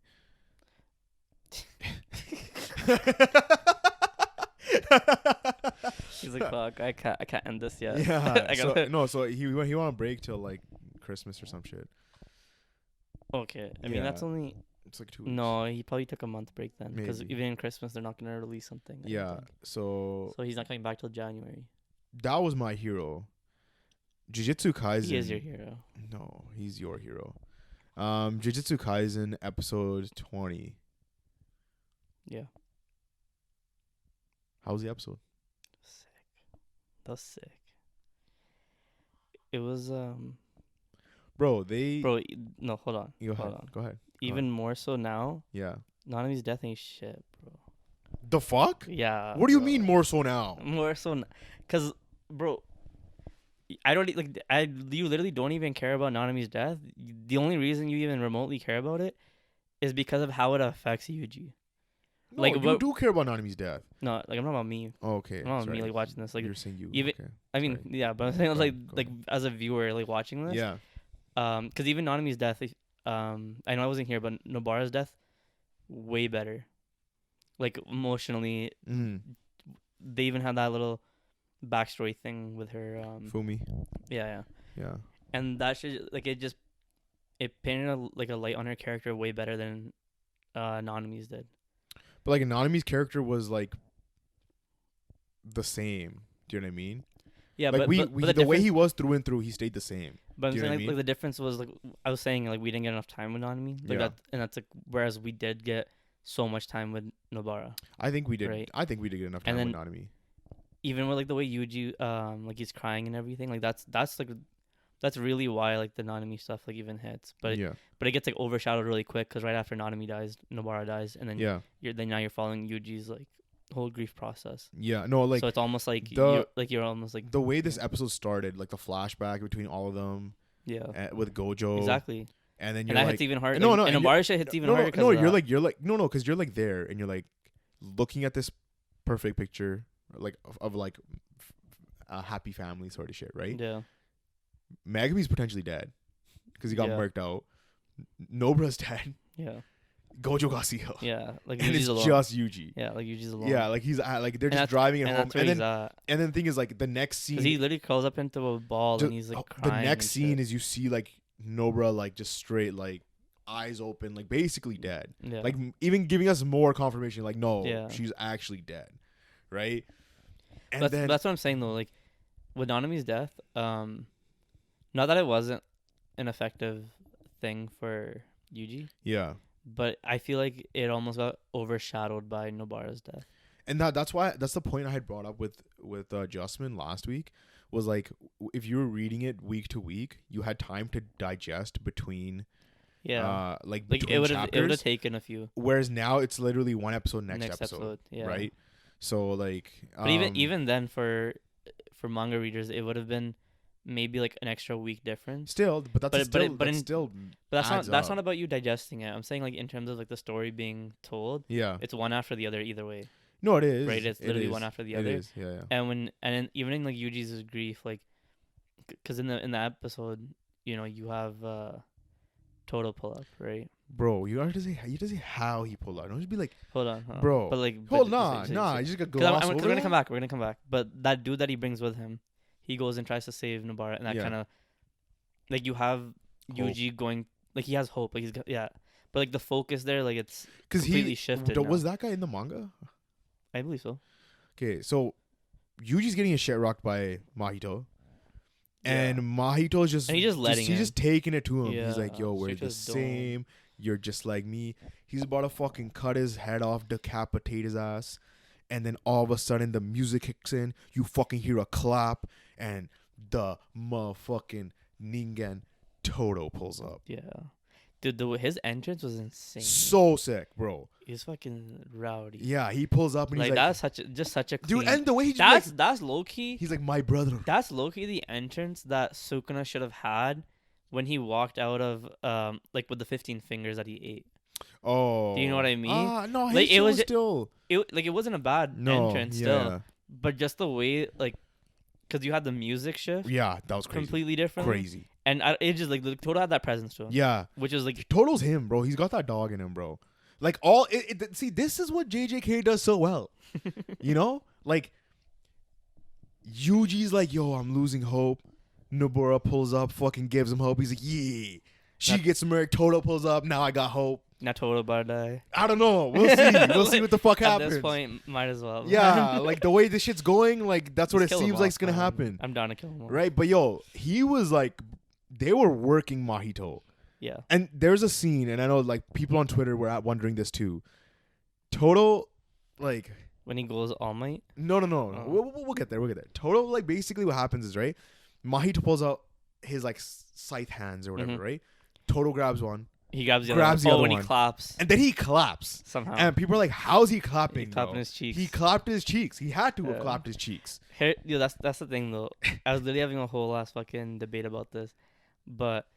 He's like, fuck, I can't end this yet. Yeah. So he went on break till like Christmas or some shit. Okay. I mean, that's only. It's like 2 weeks. No, he probably took a month break then, because even in Christmas they're not gonna release something. Yeah. So he's not coming back till January. That was my hero. Jujutsu Kaisen. He is your hero. No, he's your hero. Jujutsu Kaisen episode 20. Yeah. How was the episode? Sick. That was sick. It was Bro, no, hold on. Go ahead. Even more so now. Yeah. Nanami's death ain't shit, bro. The fuck? Yeah. What do you mean more so now? More so, cause, bro, you literally don't even care about Nanami's death. The only reason you even remotely care about it is because of how it affects Yuji. No, you do care about Nanami's death. No, like I'm talking about me. Oh, okay. I'm talking about me, like watching this. Like you're saying you. Even, okay. I mean, Sorry. yeah, but I'm saying like as a viewer, like watching this. Yeah. Because even Nanami's death, I know I wasn't here, but Nobara's death, way better. Like emotionally, they even had that little backstory thing with her. Fumi. Yeah. And that should it painted a light on her character way better than Nanami's did. But like Nanami's character was like the same. Do you know what I mean? Yeah, like but the way he was through and through, he stayed the same. But I'm saying like the difference was like I was saying like we didn't get enough time with Nanami. Like that's like whereas we did get so much time with Nobara. I think we did. Right? I think we did get enough time with Nanami. Even with like the way Yuji like he's crying and everything, like that's really why like the Nanami stuff like even hits. But it gets like overshadowed really quick because right after Nanami dies, Nobara dies, and then you're following Yuji's like whole grief process. Yeah, no, like so it's almost like you're almost like the way this episode started, like the flashback between all of them. Yeah, with Gojo. Exactly. And then that hits even harder. No, and Nobara shit hits even harder. No, you're like because you're like there and you're like looking at this perfect picture like of like a happy family sort of shit, right? Yeah. Megumi's potentially dead because he got murked out. Nobara's dead. Yeah. Gojo got sealed. Yeah, like and Yuji's it's alone. Just Yuji. Yeah, like Yuji's alone. Yeah, like he's like they're just driving it home, and then the thing is like the next scene. Because he literally curls up into a ball and he's like crying. The next scene is you see like Nobara like just straight like eyes open, like basically dead. Yeah. Like even giving us more confirmation, like no, she's actually dead, right? And that's what I'm saying though. Like with Nanami's death, not that it wasn't an effective thing for Yuji. Yeah. But I feel like it almost got overshadowed by Nobara's death. And that's the point I had brought up with Justman last week was like if you were reading it week to week, you had time to digest between like between chapters. It would have taken a few. Whereas now it's literally one episode next episode, right? So like but even then for manga readers it would have been maybe like an extra week difference. Still, but that's not about you digesting it. I'm saying like in terms of like the story being told. Yeah. It's one after the other either way. No, it is. Right, it's literally one after the other. It is. Yeah. And even in like Yuji's grief, like, because in the episode, you have Todo pull up, right? Bro, you have to say how he pulled out. Don't just be like, hold on, bro. But like, you just gotta go. We're gonna come back. We're gonna come back. But that dude that he brings with him, he goes and tries to save Nobara, and that kind of, like, you have Yuji going, like, he has hope, like he's got, but like the focus there, like it's completely shifted. Was that guy in the manga? I believe so. Okay, so Yuji's getting his shit rocked by Mahito. And Mahito's just he's just taking it to him. He's like, yo, we're the same. You're just like me. He's about to fucking cut his head off, decapitate his ass. And then all of a sudden the music kicks in. You fucking hear a clap. And the motherfucking Ningen Todo pulls up. Yeah. Dude, his entrance was insane. So sick, bro. He's fucking rowdy. Yeah, he pulls up and he's like, that's such a clean, dude, and the way he just that's low key. He's like, my brother. That's low key the entrance that Sukuna should have had when he walked out of like with the 15 fingers that he ate. Oh. Do you know what I mean? No, like it was still it wasn't a bad entrance still. But just the way like cuz you had the music shift. Yeah, that was crazy. Completely different. Crazy. And it just like Todo had that presence to him. Yeah. Which is like Todo's him, bro. He's got that dog in him, bro. Like see, this is what JJK does so well. You know? Like Yuji's like, yo, I'm losing hope. Nobara pulls up, fucking gives him hope. He's like, yeah. She gets murked. Todo pulls up. Now I got hope. Not Todo about to die. I don't know. We'll see. We'll see what the fuck happens. At this point, might as well. Yeah, like the way this shit's going, like that's what it seems like it's gonna happen. I'm down to kill him all. Right? But yo, he was like, they were working Mahito. Yeah. And there's a scene, and I know like people on Twitter were wondering this too. Todo, like when he goes All Might. No. We'll get there. Todo, like basically what happens is right. Mahito pulls out his like scythe hands or whatever, right? Todo grabs one. He grabs the other one. He claps. And then he claps. Somehow. And people are like, how's he clapping? He clapping his cheeks. He clapped his cheeks. He had to have clapped his cheeks. That's the thing, though. I was literally having a whole ass fucking debate about this. But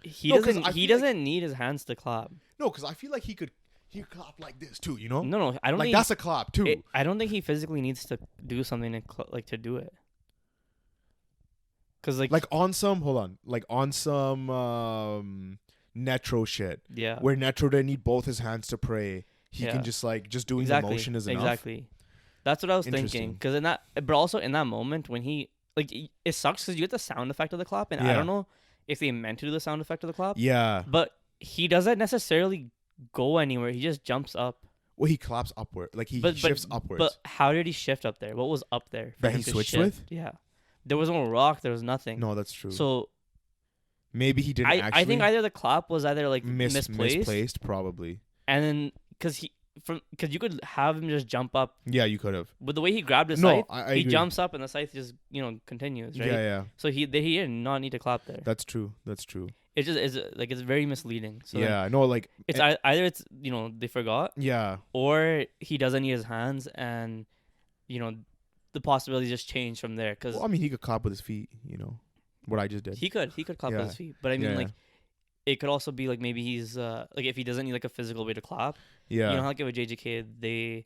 he doesn't need his hands to clap. No, because I feel like he clap like this too, you know? No, I don't like think that's a clap too. I don't think he physically needs to do something to do it. Cause like on some Netro shit. Yeah. Where Netro didn't need both his hands to pray. He can just doing the motion is enough. Exactly. That's what I was thinking. Cause but also in that moment when he it sucks because you get the sound effect of the clap, and I don't know if they meant to do the sound effect of the clap. Yeah. But he doesn't necessarily go anywhere. He just jumps up. Well, he claps upward. Like he shifts upwards. But how did he shift up there? What was up there? That he switched with? Yeah. There was no rock. There was nothing. No, that's true. So maybe he didn't actually. I think either the clap was either like misplaced, probably. And then because you could have him just jump up. Yeah, you could have. But the way he grabbed his scythe, I he agree. jumps up and the scythe just continues, right? Yeah. So he did not need to clap there. That's true. It just is it's very misleading. So yeah, no, like it's either it's they forgot. Yeah. Or he doesn't need his hands, and the possibilities just change from there. Cause I mean, he could clap with his feet. What I just did. He could clap with his feet, but I mean it could also be like maybe he's if he doesn't need like a physical way to clap. Yeah. You know how like with JJK they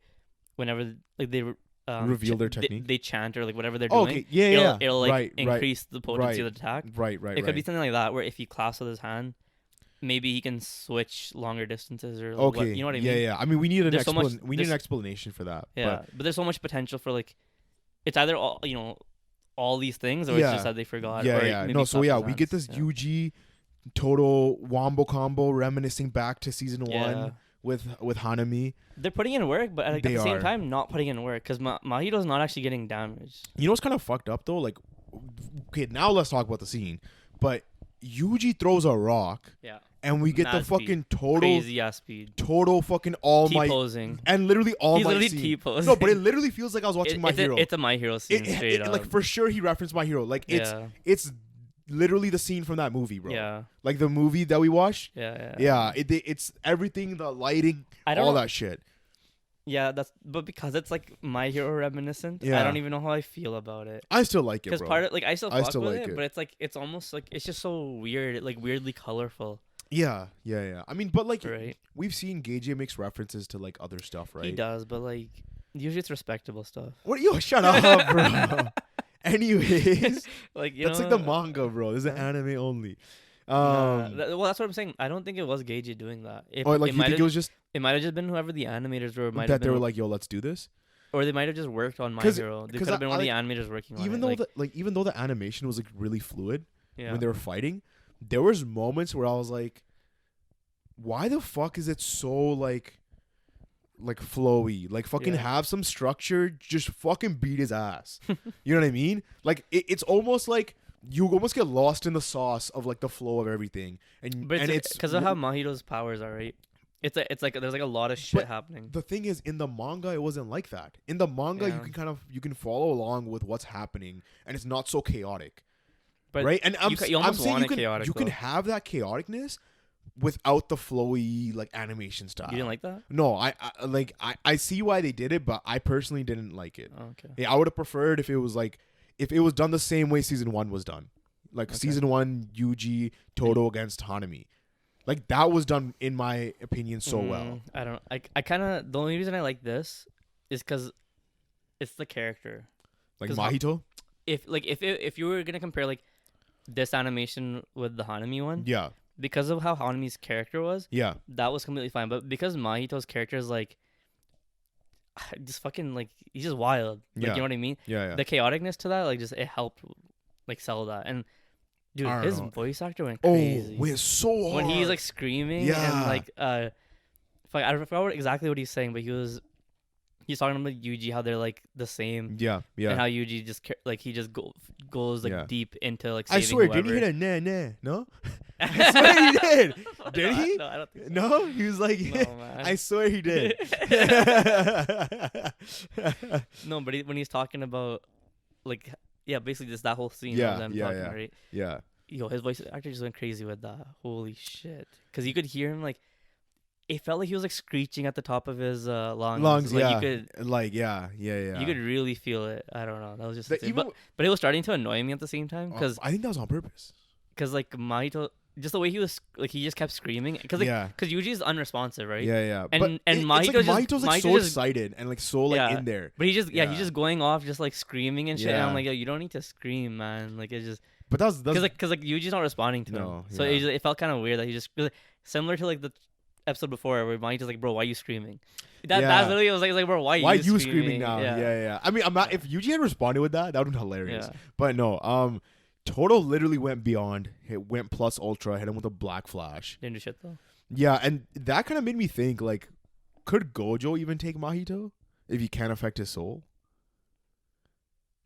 whenever they reveal their technique, they chant or like whatever they're doing. Okay. Yeah. It'll like increase the potency of the attack. Right. It could be something like that where if he clasps with his hand, maybe he can switch longer distances or okay. You know what I mean? Yeah. I mean, we need an explanation for that. Yeah, but there's so much potential for like it's either all these things or it's just that they forgot. Yeah. No. So we get this Yuji Todo wombo combo reminiscing back to season 1 with Hanami. They're putting in work, but at the same time not putting in work because Mahito's not actually getting damaged. You know what's kind of fucked up though? Like, okay, now let's talk about the scene. But Yuji throws a rock. Yeah. And we get the fucking total crazy ass speed. Total fucking All Might T-posing. And literally All Might. He's literally T-posing. No, but it literally feels like I was watching My Hero. It's a My Hero scene straight up. Like for sure he referenced My Hero. Like it's literally the scene from that movie, bro. Yeah. Like the movie that we watched. Yeah. It's everything, the lighting, all that shit. Yeah, but because it's like My Hero reminiscent, I don't even know how I feel about it. I still like it, bro. Because part of I still fuck with it, but it's like it's almost like it's just so weird, like weirdly colorful. Yeah. I mean, but like we've seen Geiji makes references to like other stuff, right? He does, but like usually it's respectable stuff. What? Yo, shut up, bro. Anyways, that's like the manga, bro. This is anime only. Well, that's what I'm saying. I don't think it was Geiji doing that. You think it was just? It might have just been whoever the animators were. That they were like, "Yo, let's do this," or they might have just worked on My Hero. They could have been one of the animators working on it. Even though the animation was like really fluid when they were fighting, there was moments where I was like, "Why the fuck is it so like flowy? Like fucking have some structure. Just fucking beat his ass." You know what I mean? Like it's almost like you almost get lost in the sauce of like the flow of everything, and it's because of how Mahito's powers are, right? It's like there's like a lot of shit happening. The thing is, in the manga, it wasn't like that. In the manga, you can follow along with what's happening, and it's not so chaotic, right? And I'm saying you can have that chaoticness without the flowy like animation style. You didn't like that? No, I see why they did it, but I personally didn't like it. Oh, okay. Yeah, I would have preferred if it was done the same way season 1 was done, season 1 Yuji Todo against Hanami. Like that was done, in my opinion, so well. I kind of the only reason I like this is because it's the character. Like Mahito. If you were gonna compare like this animation with the Hanami one, because of how Hanami's character was, that was completely fine. But because Mahito's character is like, just fucking like he's just wild. Like, you know what I mean? Yeah. The chaoticness to that, like, just it helped like sell that. And dude, his voice actor went crazy. Oh, went so hard when he's like screaming and like I forgot exactly what he's saying, but he's talking about Yuji, how they're like the same. Yeah. And how Yuji just like he just goes like deep into like saving I swear, whoever. didn't he hit a nah? No? I swear he did. Did he? No, I don't think so. No? He was like, no, man. I swear he did. No, but when he's talking about like, basically just that whole scene of them talking, right? Yeah. Yo, his voice actor just went crazy with that. Holy shit. Because you could hear him like, it felt like he was like screeching at the top of his lungs. Like, yeah. You could, You could really feel it. I don't know. That was just but it was starting to annoy me at the same time. Cause I think that was on purpose. Because like Mahito, just the way he was, like he just kept screaming. Because Yuji's unresponsive, right? Yeah. And Mahito's like so excited and like so like in there. But he's just going off, just like screaming and shit. And I'm like, yo, you don't need to scream, man. Like it's just. But that's because like Yuji's not responding to him. So it felt kind of weird that he just similar to like the episode before where Mahito's like, bro, why are you screaming? That literally was like, bro, why are you screaming now? Yeah. I mean, I'm not. If Yuji had responded with that, that would have been hilarious. Yeah. But no, Todo literally went beyond. It went plus ultra. Hit him with a black flash. Didn't do shit though. Yeah, and that kind of made me think like, could Gojo even take Mahito if he can't affect his soul?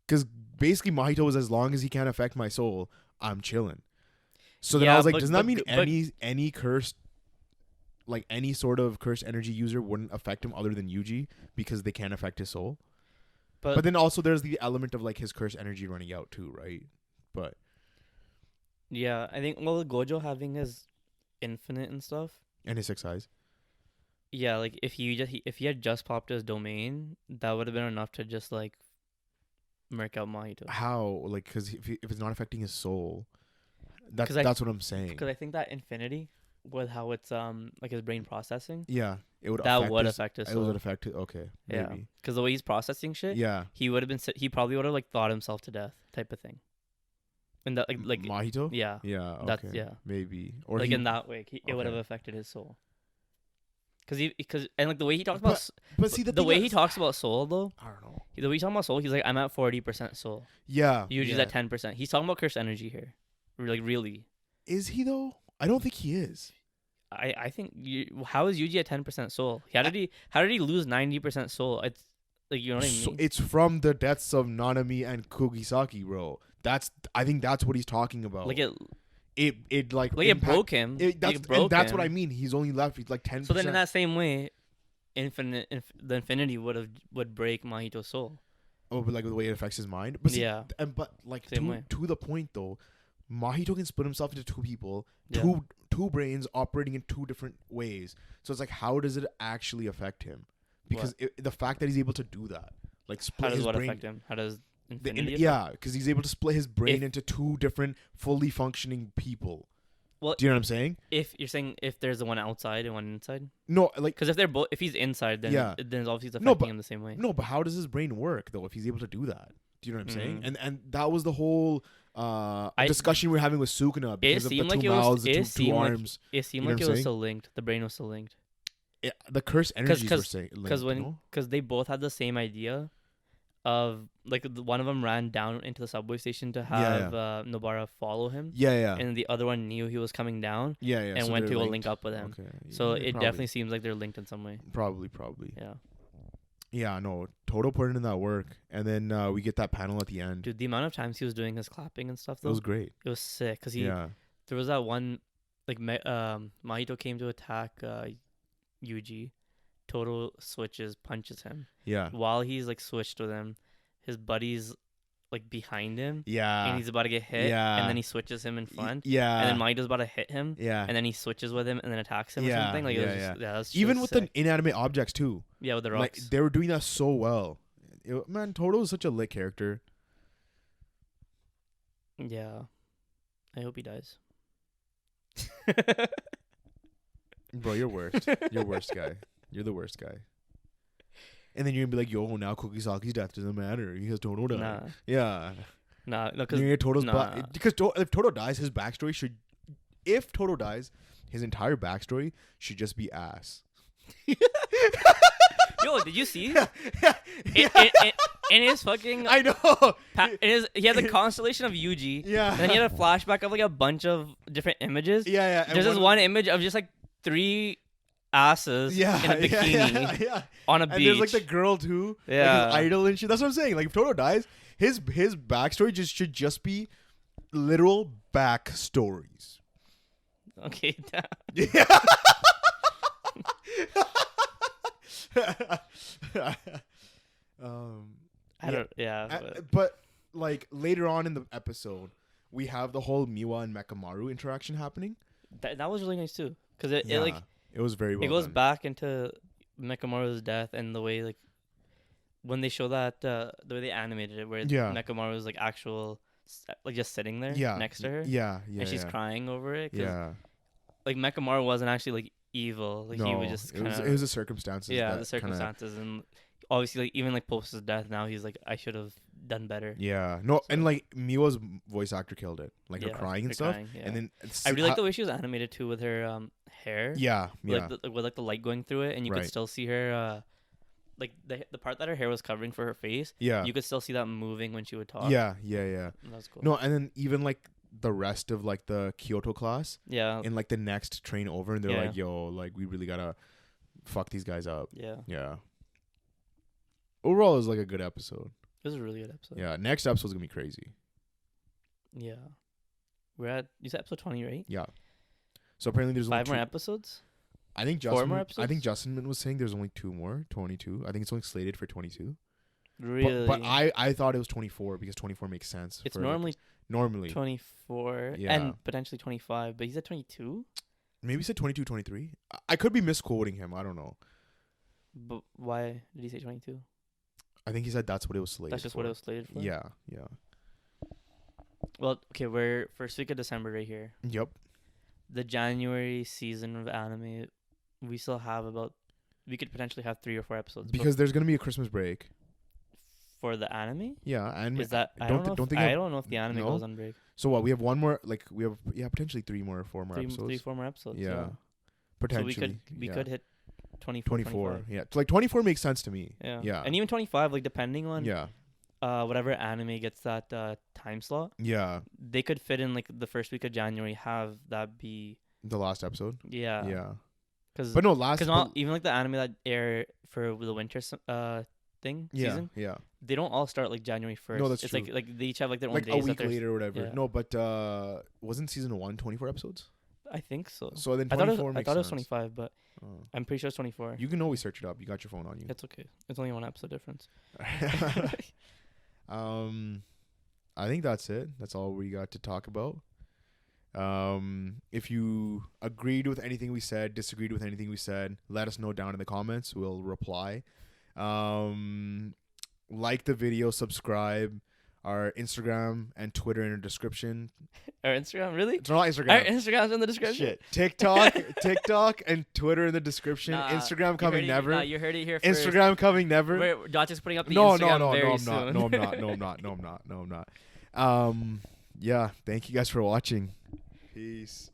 Because basically Mahito was, as long as he can't affect my soul, I'm chilling. So then I was like, doesn't that mean any cursed, like any sort of cursed energy user wouldn't affect him other than Yuji because they can't affect his soul? But then also there's the element of like his cursed energy running out too, right? But yeah, I think Gojo having his infinite and stuff and his 6 eyes. Yeah, like if he had just popped his domain, that would have been enough to just like murk out Mahito. How? Like, because if it's not affecting his soul, that's what I'm saying. Because I think that infinity, with how it's like his brain processing, it would affect his soul. It would affect it. Okay, maybe. Because the way he's processing shit, he would have been. He probably would have like thought himself to death, type of thing. And that like Mahito. Yeah. Okay. That's maybe. Or like in that way, it would have affected his soul. Because like the way he talks about, but see the way he talks about soul though, I don't know. The way he talks about soul, he's like, I'm at 40% soul. Yeah. Yuji's at 10%. He's talking about cursed energy here, like really. Is he though? I don't think he is. I think how is Yuji at 10% soul? How did he lose 90% soul? It's like, you know what I mean? It's from the deaths of Nanami and Kugisaki, bro. I think that's what he's talking about. Like it like it broke him. That's what I mean. He's only left with like 10%. So then in that same way, the infinity would break Mahito's soul. Oh, but like the way it affects his mind. But see, but like to the point though, Mahito can split himself into two people, two brains operating in two different ways. So it's like, how does it actually affect him? Because the fact that he's able to do that, like split his brain. How does what affect him? How does because he's able to split his brain into two different fully functioning people. Well, do you know what I'm saying? If you're saying if there's the one outside and one inside, no, like because if he's inside, then obviously it's affecting him the same way. No, but how does his brain work though if he's able to do that? Do you know what I'm saying? And that was the whole discussion we were having with Sukuna because of the two mouths, the two arms. It seemed like it was still linked. The brain was still linked. Yeah, the cursed energies were linked. Because they both had the same idea. Of like one of them ran down into the subway station to have Nobara follow him. And the other one knew he was coming down. And so went to go link up with him. Okay. So it definitely seems like they're linked in some way. Probably. Yeah. Yeah, no. Todo put in that work, and then we get that panel at the end. Dude, the amount of times he was doing his clapping and stuff, though, it was great. It was sick because there was that one like Mahito came to attack Yuji. Todo switches, punches him. Yeah. While he's like switched with him, his buddy's like behind him. Yeah. And he's about to get hit. Yeah. And then he switches him in front. Yeah. And then Mahito's about to hit him. Yeah. And then he switches with him and then attacks him or something. Like that's even with the inanimate objects too. Yeah, with the rocks. Like they were doing that so well. Man, Todo is such a lit character. Yeah. I hope he dies. Bro, you're worst. You're worst guy. You're the worst guy. And then you're going to be like, yo, now Kugisaki's death doesn't matter because Todo died. Nah. Yeah. No, because because if Todo dies, his backstory should... If Todo dies, his entire backstory should just be ass. Yo, did you see? Yeah. In his fucking, I know. he had the constellation of Yuji. Yeah. And then he had a flashback of like a bunch of different images. Yeah. There's this one image of just like 3 asses in a bikini on a beach. And there's like the girl too. Yeah. Like his idol and shit. That's what I'm saying. Like if Todo dies, his backstory should just be literal backstories. Okay. Yeah. I don't. Yeah. But like later on in the episode, we have the whole Miwa and Mekamaru interaction happening. That was really nice too, because it was very well it goes done. back into Mekamaru's death and the way like when they show that the way they animated it, where Mekamaru was like actual like just sitting there next to her. Yeah. And she's crying over it. Yeah. Like Mekamaru wasn't actually like evil. Like he was just kind of. It was the circumstances. Yeah, the circumstances and. Obviously, like even like post his death, now he's like, I should have done better. Yeah, no, and like Miwa's voice actor killed it, like her crying and stuff. And then I really like the way she was animated too with her hair. Yeah. With like the light going through it, and you could still see her, like the part that her hair was covering for her face. Yeah, you could still see that moving when she would talk. Yeah. That's cool. No, and then even like the rest of like the Kyoto class. Yeah. In like the next train over, and they're like, "Yo, like we really gotta fuck these guys up." Yeah. Yeah. Overall, it was like a good episode. It was a really good episode. Yeah, next episode's gonna be crazy. Yeah, you said episode 20, right? Yeah. So apparently there's 5 more episodes. I think 4 more episodes. I think Justin was saying there's only 2 more, 22. I think it's only slated for 22. Really? But I thought it was 24 because 24 makes sense. It's normally 24 and potentially 25, but he said 22. Maybe he said 22, 23. I could be misquoting him. I don't know. But why did he say 22? I think he said that's what it was slated. That's just what it was slated for. Yeah. Well, okay, we're first week of December right here. Yep. The January season of anime, we still have we could potentially have 3 or 4 episodes because there's gonna be a Christmas break for the anime. Yeah, and is that I don't know if the anime goes on break. So what? We have one more. Like we have potentially 3 more, 4 more episodes. 3, 4 more episodes. Yeah. Potentially. So we could hit 24. Yeah. Like 24 makes sense to me. Yeah. And even 25, like depending on whatever anime gets that time slot. Yeah. They could fit in like the first week of January, have that be the last episode. Yeah. Yeah. Because not even like the anime that air for the winter season. Yeah. They don't all start like January 1st. No, that's it's true. like they each have like their own like days. Like a week later or whatever. Yeah. No, but wasn't season 1 24 episodes? I think so. So then 24 I thought it was 25, but I'm pretty sure it's 24. You can always search it up. You got your phone on you. It's okay. It's only 1 episode difference. I think that's it. That's all we got to talk about. If you agreed with anything we said, disagreed with anything we said, let us know down in the comments. We'll reply. Like the video, subscribe. Our Instagram and Twitter in the description. Our Instagram, really? It's not Instagram. Our Instagram's in the description. Shit. TikTok and Twitter in the description. Instagram coming never. You heard it here first. Instagram coming never. Josh is putting up the Instagram very soon. No, I'm not. Yeah, thank you guys for watching. Peace.